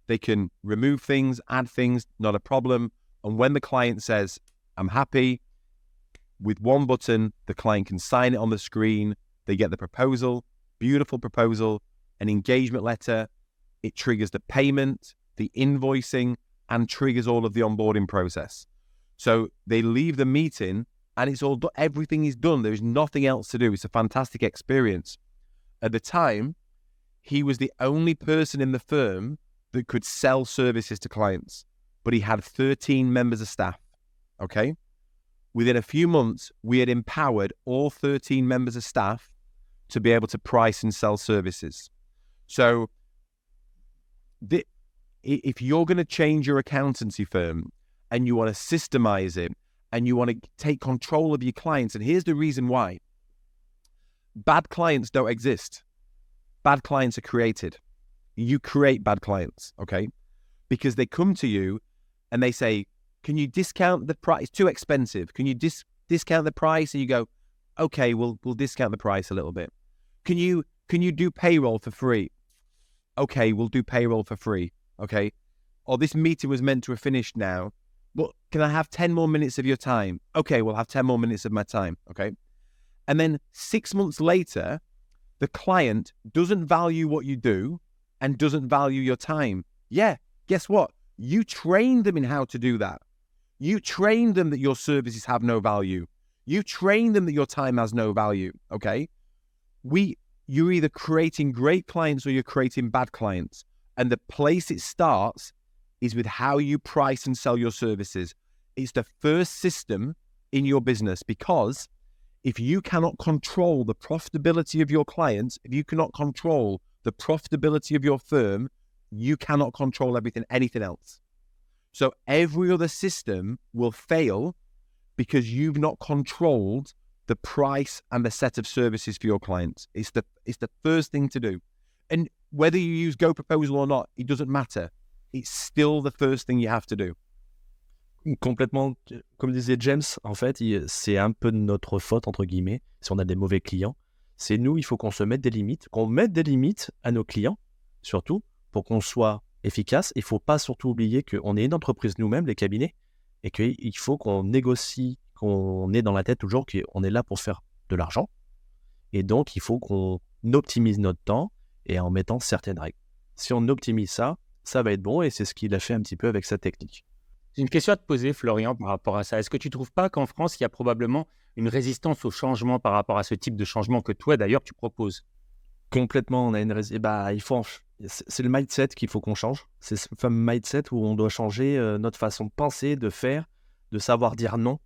They can remove things, add things, not a problem. And when the client says, I'm happy, with one button, the client can sign it on the screen. They get the proposal, beautiful proposal, an engagement letter. It triggers the payment, the invoicing, and triggers all of the onboarding process. So they leave the meeting and it's all done. Everything is done. There is nothing else to do. It's a fantastic experience. At the time, he was the only person in the firm that could sell services to clients, but he had 13 members of staff. Okay. Within a few months, we had empowered all 13 members of staff to be able to price and sell services. So if you're going to change your accountancy firm and you want to systemize it and you want to take control of your clients, and here's the reason why. Bad clients don't exist. Bad clients are created. You create bad clients, okay? Because they come to you and they say, can you discount the price? It's too expensive. Can you discount the price? And you go, okay, we'll discount the price a little bit. Can you do payroll for free? Okay, we'll do payroll for free, okay? Or this meeting was meant to have finished now, but can I have 10 more minutes of your time? Okay, we'll have 10 more minutes of my time, okay? And then 6 months later, the client doesn't value what you do and doesn't value your time. Yeah, guess what? You trained them in how to do that. You trained them that your services have no value. You trained them that your time has no value, okay? You're either creating great clients or you're creating bad clients. And the place it starts is with how you price and sell your services. It's the first system in your business, because if you cannot control the profitability of your clients, if you cannot control the profitability of your firm, you cannot control anything else. So every other system will fail because you've not controlled the price and the set of services for your clients. It's the first thing to do. And whether you use GoProposal or not, it doesn't matter. It's still the first thing you have to do. Complètement, comme disait James, en fait, c'est un peu de notre faute, entre guillemets, si on a des mauvais clients. C'est nous, il faut qu'on se mette des limites, qu'on mette des limites à nos clients, surtout, pour qu'on soit efficace. Il ne faut pas surtout oublier qu'on est une entreprise nous-mêmes, les cabinets, et qu'il faut qu'on négocie, qu'on ait dans la tête toujours qu'on est là pour faire de l'argent. Et donc, il faut qu'on optimise notre temps et en mettant certaines règles. Si on optimise ça, ça va être bon, et c'est ce qu'il a fait un petit peu avec sa technique. J'ai une question à te poser, Florian, par rapport à ça. Est-ce que tu ne trouves pas qu'en France, il y a probablement une résistance au changement par rapport à ce type de changement que toi, d'ailleurs, tu proposes? Complètement, on a une résistance. C'est le mindset qu'il faut qu'on change. C'est ce fameux mindset où on doit changer notre façon de penser, de faire, de savoir dire non.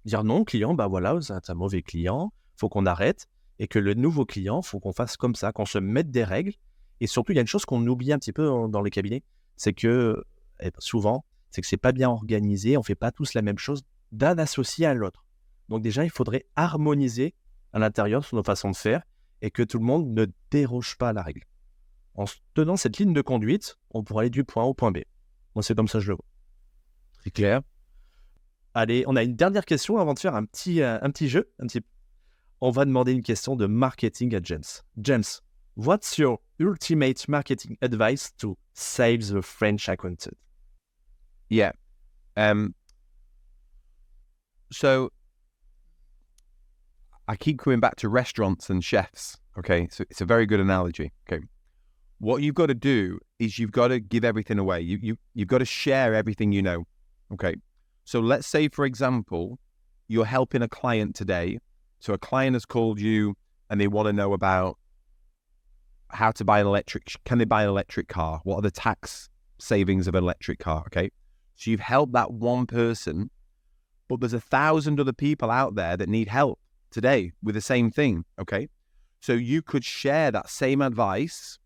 Dire non au client, voilà, c'est un mauvais client, il faut qu'on arrête. Et que le nouveau client, il faut qu'on fasse comme ça, qu'on se mette des règles. Et surtout, il y a une chose qu'on oublie un petit peu dans les cabinets, c'est que souvent, c'est que c'est pas bien organisé, on fait pas tous la même chose d'un associé à l'autre. Donc déjà, il faudrait harmoniser à l'intérieur sur nos façons de faire et que tout le monde ne déroge pas à la règle. En se tenant cette ligne de conduite, on pourra aller du point A au point B. Moi, c'est comme ça que je le vois. C'est clair. Allez, on a une dernière question avant de faire un petit jeu. On va demander une question de marketing à James. James, what's your ultimate marketing advice to save the French accountant? Yeah. So I keep coming back to restaurants and chefs. Okay. So it's a very good analogy. Okay. What you've got to do is you've got to give everything away. You've got to share everything you know. Okay. So let's say, for example, you're helping a client today. So a client has called you and they want to know about how to buy can they buy an electric car? What are the tax savings of an electric car? Okay. So you've helped that one person, but there's 1,000 other people out there that need help today with the same thing. Okay. So you could share that same advice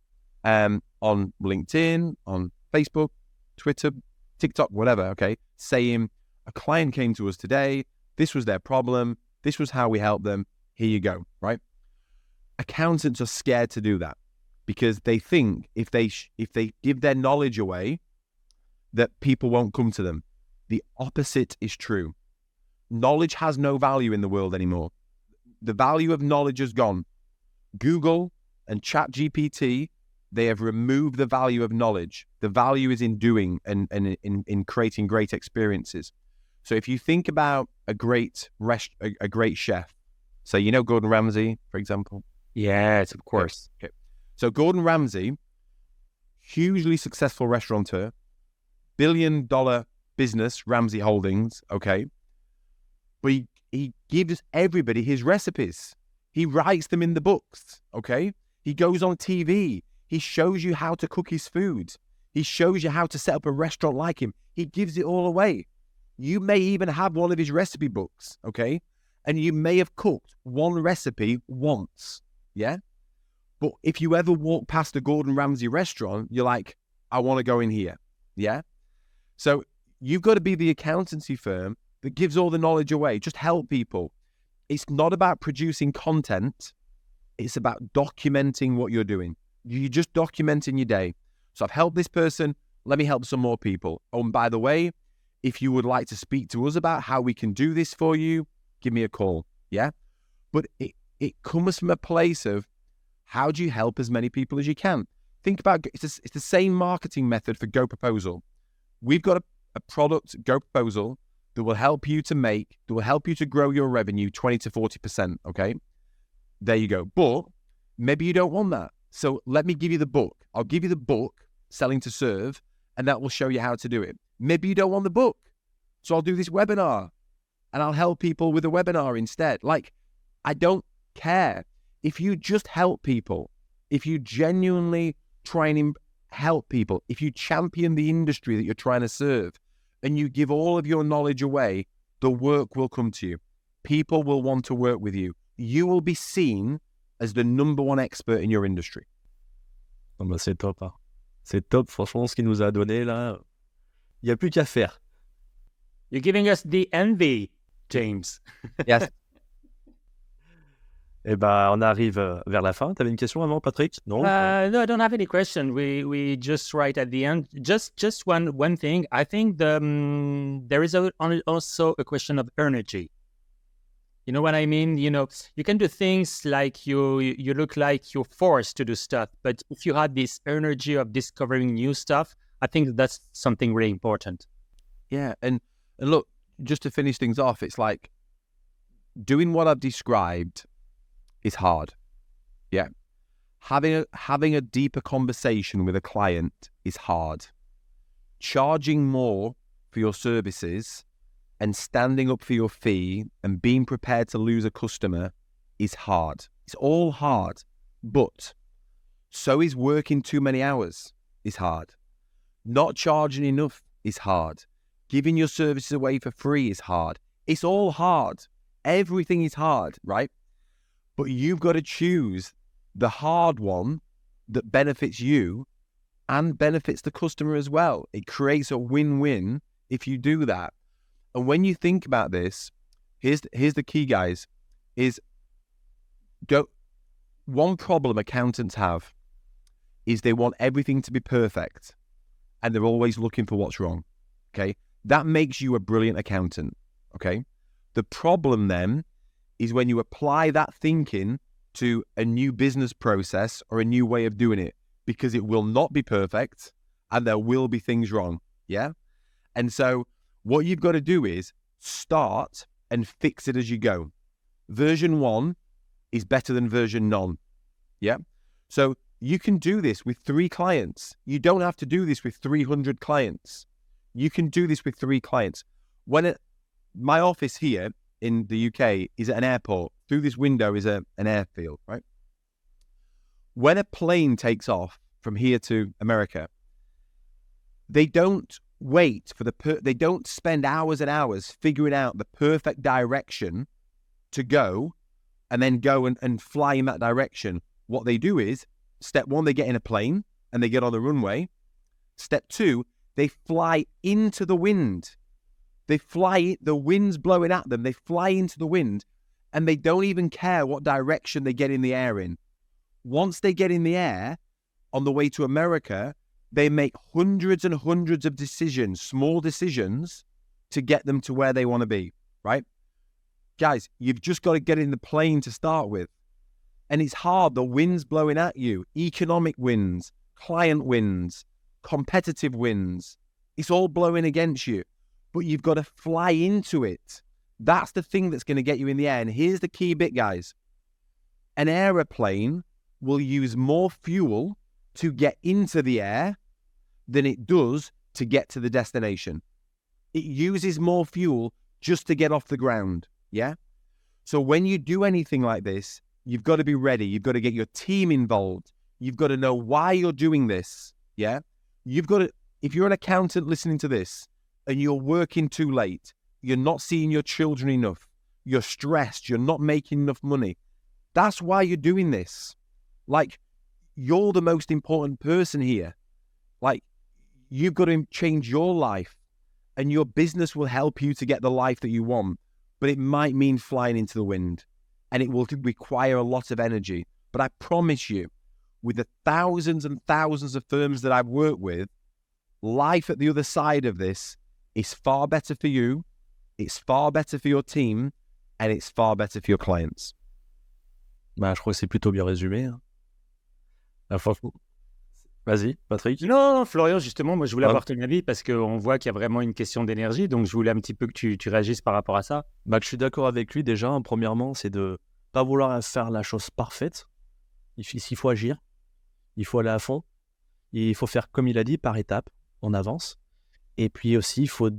on LinkedIn, on Facebook, Twitter, TikTok, whatever. Okay. Saying a client came to us today. This was their problem. This was how we helped them. Here you go. Right. Accountants are scared to do that because they think if they give their knowledge away, that people won't come to them. The opposite is true. Knowledge has no value in the world anymore. The value of knowledge is gone. Google and ChatGPT, they have removed the value of knowledge. The value is in doing and in creating great experiences. So if you think about a great chef, so you know Gordon Ramsay, for example? Yes, of course. Okay. So Gordon Ramsay, hugely successful restaurateur, billion-dollar business, Ramsay Holdings, okay? But he gives everybody his recipes. He writes them in the books, okay? He goes on TV. He shows you how to cook his food. He shows you how to set up a restaurant like him. He gives it all away. You may even have one of his recipe books, okay? And you may have cooked one recipe once, yeah? But if you ever walk past a Gordon Ramsay restaurant, you're like, I want to go in here, yeah? So you've got to be the accountancy firm that gives all the knowledge away. Just help people. It's not about producing content. It's about documenting what you're doing. You're just documenting your day. So I've helped this person. Let me help some more people. Oh, and by the way, if you would like to speak to us about how we can do this for you, give me a call. Yeah. But it comes from a place of how do you help as many people as you can? Think about it's the same marketing method for GoProposal. We've got a product, GoProposal, that will help you to grow your revenue 20 to 40%. Okay. There you go. But maybe you don't want that. So let me give you the book. I'll give you the book, Selling to Serve, and that will show you how to do it. Maybe you don't want the book. So I'll do this webinar and I'll help people with a webinar instead. Like, I don't care. If you just help people, if you genuinely try and help people, if you champion the industry that you're trying to serve and you give all of your knowledge away, the work will come to you. People will want to work with you. You will be seen as the number one expert in your industry. Oh bah c'est top. Hein. C'est top, franchement, ce qu'il nous a donné là. Il n'y a plus qu'à faire. You're giving us the envy, James. Yes. Eh ben, on arrive vers la fin. Tu avais une question avant, Patrick? Non? No, I don't have any question. We just right at the end. Just one thing. I think there is also a question of energy. You know what I mean? You know, you can do things like you look like you're forced to do stuff, but if you had this energy of discovering new stuff, I think that's something really important. Yeah, and look, just to finish things off, it's like doing what I've described is hard. Yeah. Having a deeper conversation with a client is hard. Charging more for your services and standing up for your fee and being prepared to lose a customer is hard. It's all hard. But so is working too many hours is hard. Not charging enough is hard. Giving your services away for free is hard. It's all hard. Everything is hard, right? But you've got to choose the hard one that benefits you and benefits the customer as well. It creates a win-win if you do that. And when you think about this, here's the key, guys, is one problem accountants have is they want everything to be perfect and they're always looking for what's wrong, okay? That makes you a brilliant accountant, okay? The problem then is when you apply that thinking to a new business process or a new way of doing it, because it will not be perfect and there will be things wrong, yeah? And so what you've got to do is start and fix it as you go. Version 1 is better than version none, yeah? So you can do this with 3 clients. You don't have to do this with 300 clients. You can do this with 3 clients. My office here in the UK is at an airport. Through this window is an airfield, right? When a plane takes off from here to America, they don't wait for they don't spend hours and hours figuring out the perfect direction to go and then go and fly in that direction. What they do is, step one, they get in a plane and they get on the runway. Step two, they fly into the wind. The wind's blowing at them. They fly into the wind and they don't even care what direction they get in the air in. Once they get in the air, on the way to America, they make hundreds and hundreds of decisions, small decisions, to get them to where they want to be, right? Guys, you've just got to get in the plane to start with. And it's hard. The wind's blowing at you. Economic winds, client winds, competitive winds. It's all blowing against you. But you've got to fly into it. That's the thing that's going to get you in the air. And here's the key bit, guys. An aeroplane will use more fuel to get into the air than it does to get to the destination. It uses more fuel just to get off the ground, yeah? So when you do anything like this, you've got to be ready. You've got to get your team involved. You've got to know why you're doing this, yeah? You've got to, if you're an accountant listening to this and you're working too late, you're not seeing your children enough, you're stressed, you're not making enough money, that's why you're doing this. Like, you're the most important person here. Like, you've got to change your life and your business will help you to get the life that you want. But it might mean flying into the wind and it will require a lot of energy. But I promise you, with the thousands and thousands of firms that I've worked with, life at the other side of this is far better for you, it's far better for your team, and it's far better for your clients. Bah, je crois que c'est plutôt bien résumé. Hein. Ah, franchement. Vas-y, Patrick. Non, Florian, justement, moi je voulais avoir ton avis parce qu'on voit qu'il y a vraiment une question d'énergie, donc je voulais un petit peu que tu réagisses par rapport à ça. Bah, je suis d'accord avec lui déjà. Premièrement, c'est de pas vouloir faire la chose parfaite. Il faut agir, il faut aller à fond, il faut faire comme il a dit, par étapes, on avance. Et puis aussi, il faut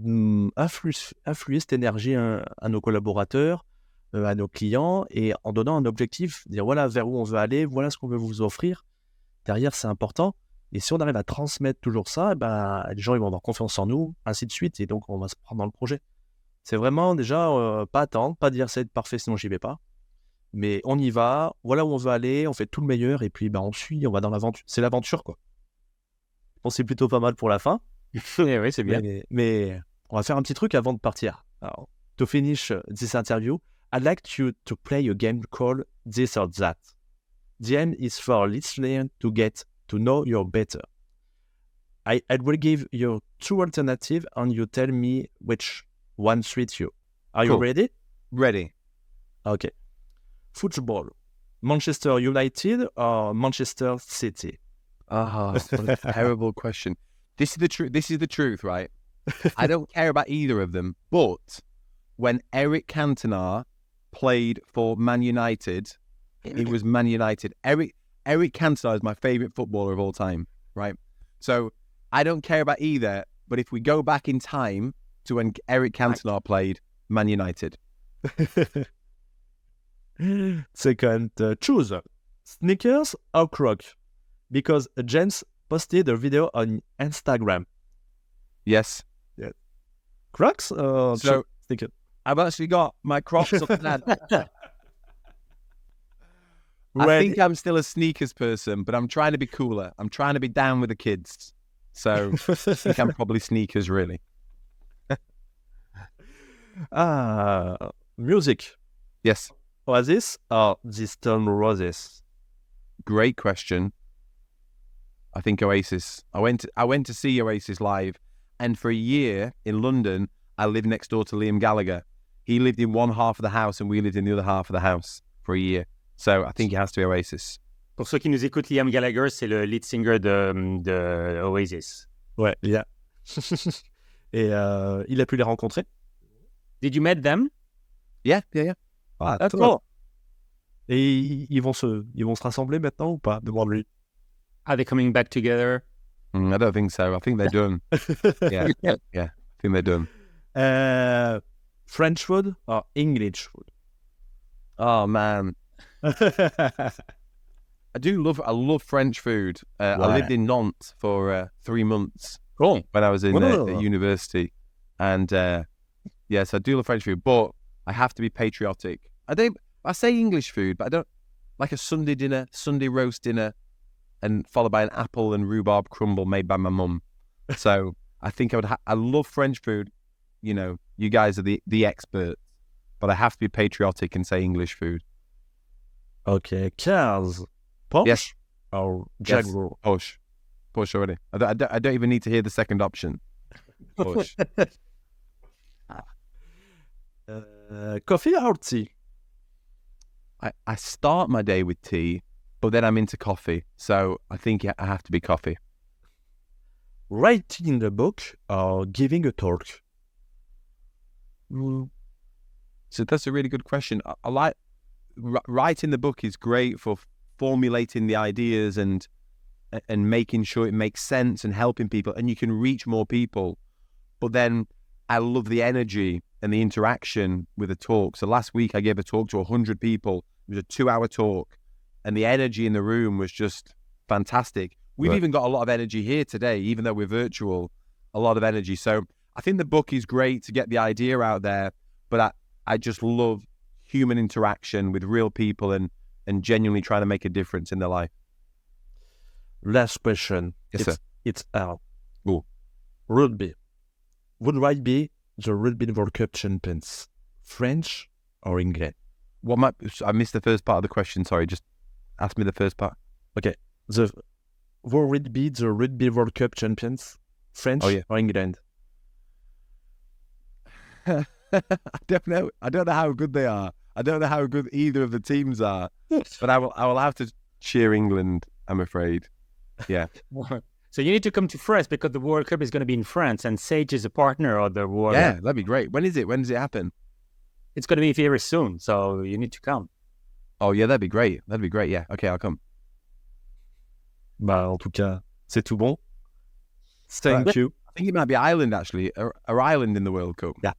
affluer cette énergie à nos collaborateurs, à nos clients, et en donnant un objectif, dire voilà vers où on veut aller, voilà ce qu'on veut vous offrir. Derrière, c'est important. Et si on arrive à transmettre toujours ça, bah, les gens ils vont avoir confiance en nous, ainsi de suite, et donc on va se prendre dans le projet. C'est vraiment déjà pas attendre, pas dire c'est parfait sinon j'y vais pas. Mais on y va, voilà où on veut aller, on fait tout le meilleur, et puis bah, on suit, on va dans l'aventure. C'est l'aventure, quoi. Bon, c'est plutôt pas mal pour la fin. Oui, c'est bien. Mais on va faire un petit truc avant de partir. Alors, to finish this interview, I'd like you to play a game called This or That. The aim is for listeners to get to know you better. I will give you two alternatives and you tell me which one suits you. Are you ready? Ready. Okay. Football. Manchester United or Manchester City? What a terrible question. This is the truth, right? I don't care about either of them, but when Eric Cantona played for Man United, it was Man United. Eric Cantona is my favourite footballer of all time, right? So I don't care about either, but if we go back in time to when Eric Cantona played Man United. Second, choose sneakers or Crocs, because James posted a video on Instagram. Yes. Yeah. Crocs or sneakers? I've actually got my Crocs up there. I think I'm still a sneakers person, but I'm trying to be cooler. I'm trying to be down with the kids. So I think I'm probably sneakers, really. Music. Yes. Oasis or the Stone Roses? Great question. I think Oasis. I went to see Oasis live, and for a year in London, I lived next door to Liam Gallagher. He lived in one half of the house, and we lived in the other half of the house for a year. So I think it has to be Oasis. Pour ceux qui nous écoutent, Liam Gallagher, c'est le lead singer de Oasis. Ouais, yeah. Et il a pu les rencontrer. Did you meet them? Yeah. Ah, d'accord. Et ils vont se rassembler maintenant ou pas? Demande-lui. Are they coming back together? I don't think so. I think they're done. Yeah. I think they're done. French food or English food? Oh man, I love French food. I lived in Nantes for 3 months when I was in at university, and yes, I do love French food, but I have to be patriotic. I say English food, but I don't like a Sunday dinner, Sunday roast dinner, and followed by an apple and rhubarb crumble made by my mum. So I think I love French food. You know, you guys are the experts, but I have to be patriotic and say English food. Okay, cars. Porsche Yes. or Jaguar? Yes. Porsche already. I don't even need to hear the second option. Porsche. Coffee or tea? I start my day with tea, but then I'm into coffee. So I think I have to be coffee. Writing a book or giving a talk? So that's a really good question. I like writing the book is great for formulating the ideas and making sure it makes sense and helping people, and you can reach more people. But then I love the energy and the interaction with a talk. So last week I gave a talk to 100 people. It was a 2-hour talk, and the energy in the room was just fantastic. We've even got a lot of energy here today, even though we're virtual, a lot of energy. So I think the book is great to get the idea out there, but I just love human interaction with real people and genuinely trying to make a difference in their life. Last question. Yes, sir. It's Al. Ooh. Rugby. Would rugby the Rugby World Cup champions French or English? I missed the first part of the question. Sorry, just ask me the first part. Okay. Will it be the Rugby World Cup champions French or England? I don't know. I don't know how good they are. I don't know how good either of the teams are. But I will have to cheer England, I'm afraid. Yeah. So you need to come to France because the World Cup is going to be in France, and Sage is a partner of the World Cup. Yeah, that'd be great. When is it? When does it happen? It's going to be very soon, so you need to come. Oh yeah, that'd be great. That'd be great. Yeah. Okay, I'll come. Bah, en tout cas, c'est tout bon. Thank you. I think it might be Ireland, actually. Are Ireland in the World Cup? Yeah.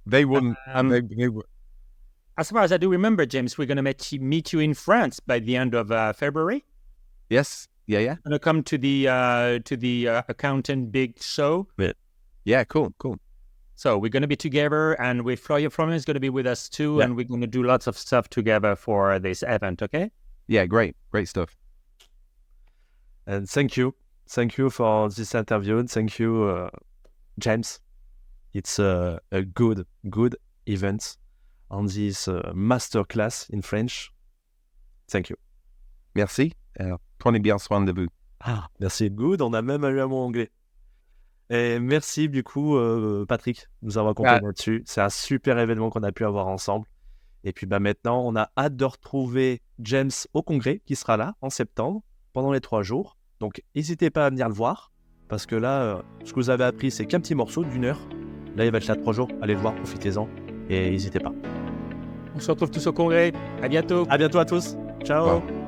They wouldn't. As far as I do remember, James, we're going to meet you in France by the end of February. Yes. Yeah. Going to come to the accountant big show. Yeah. Cool. So we're going to be together, and Florian is going to be with us too, and we're going to do lots of stuff together for this event. Okay? Yeah. Great stuff. And thank you for this interview. Thank you, James. It's a good event on this masterclass in French. Thank you. Merci. Prenez bien soin de vous. Ah, merci. Good. On a même eu un mot anglais. Et merci du coup, Patrick, de nous avoir accompagnés là-dessus. C'est un super événement qu'on a pu avoir ensemble. Et puis maintenant, on a hâte de retrouver James au congrès qui sera là en septembre pendant les 3 jours. Donc, n'hésitez pas à venir le voir parce que là, ce que vous avez appris, c'est qu'un petit morceau d'1 heure. Là, il va être là 3 jours. Allez le voir, profitez-en et n'hésitez pas. On se retrouve tous au congrès. À bientôt. À bientôt à tous. Ciao. Wow.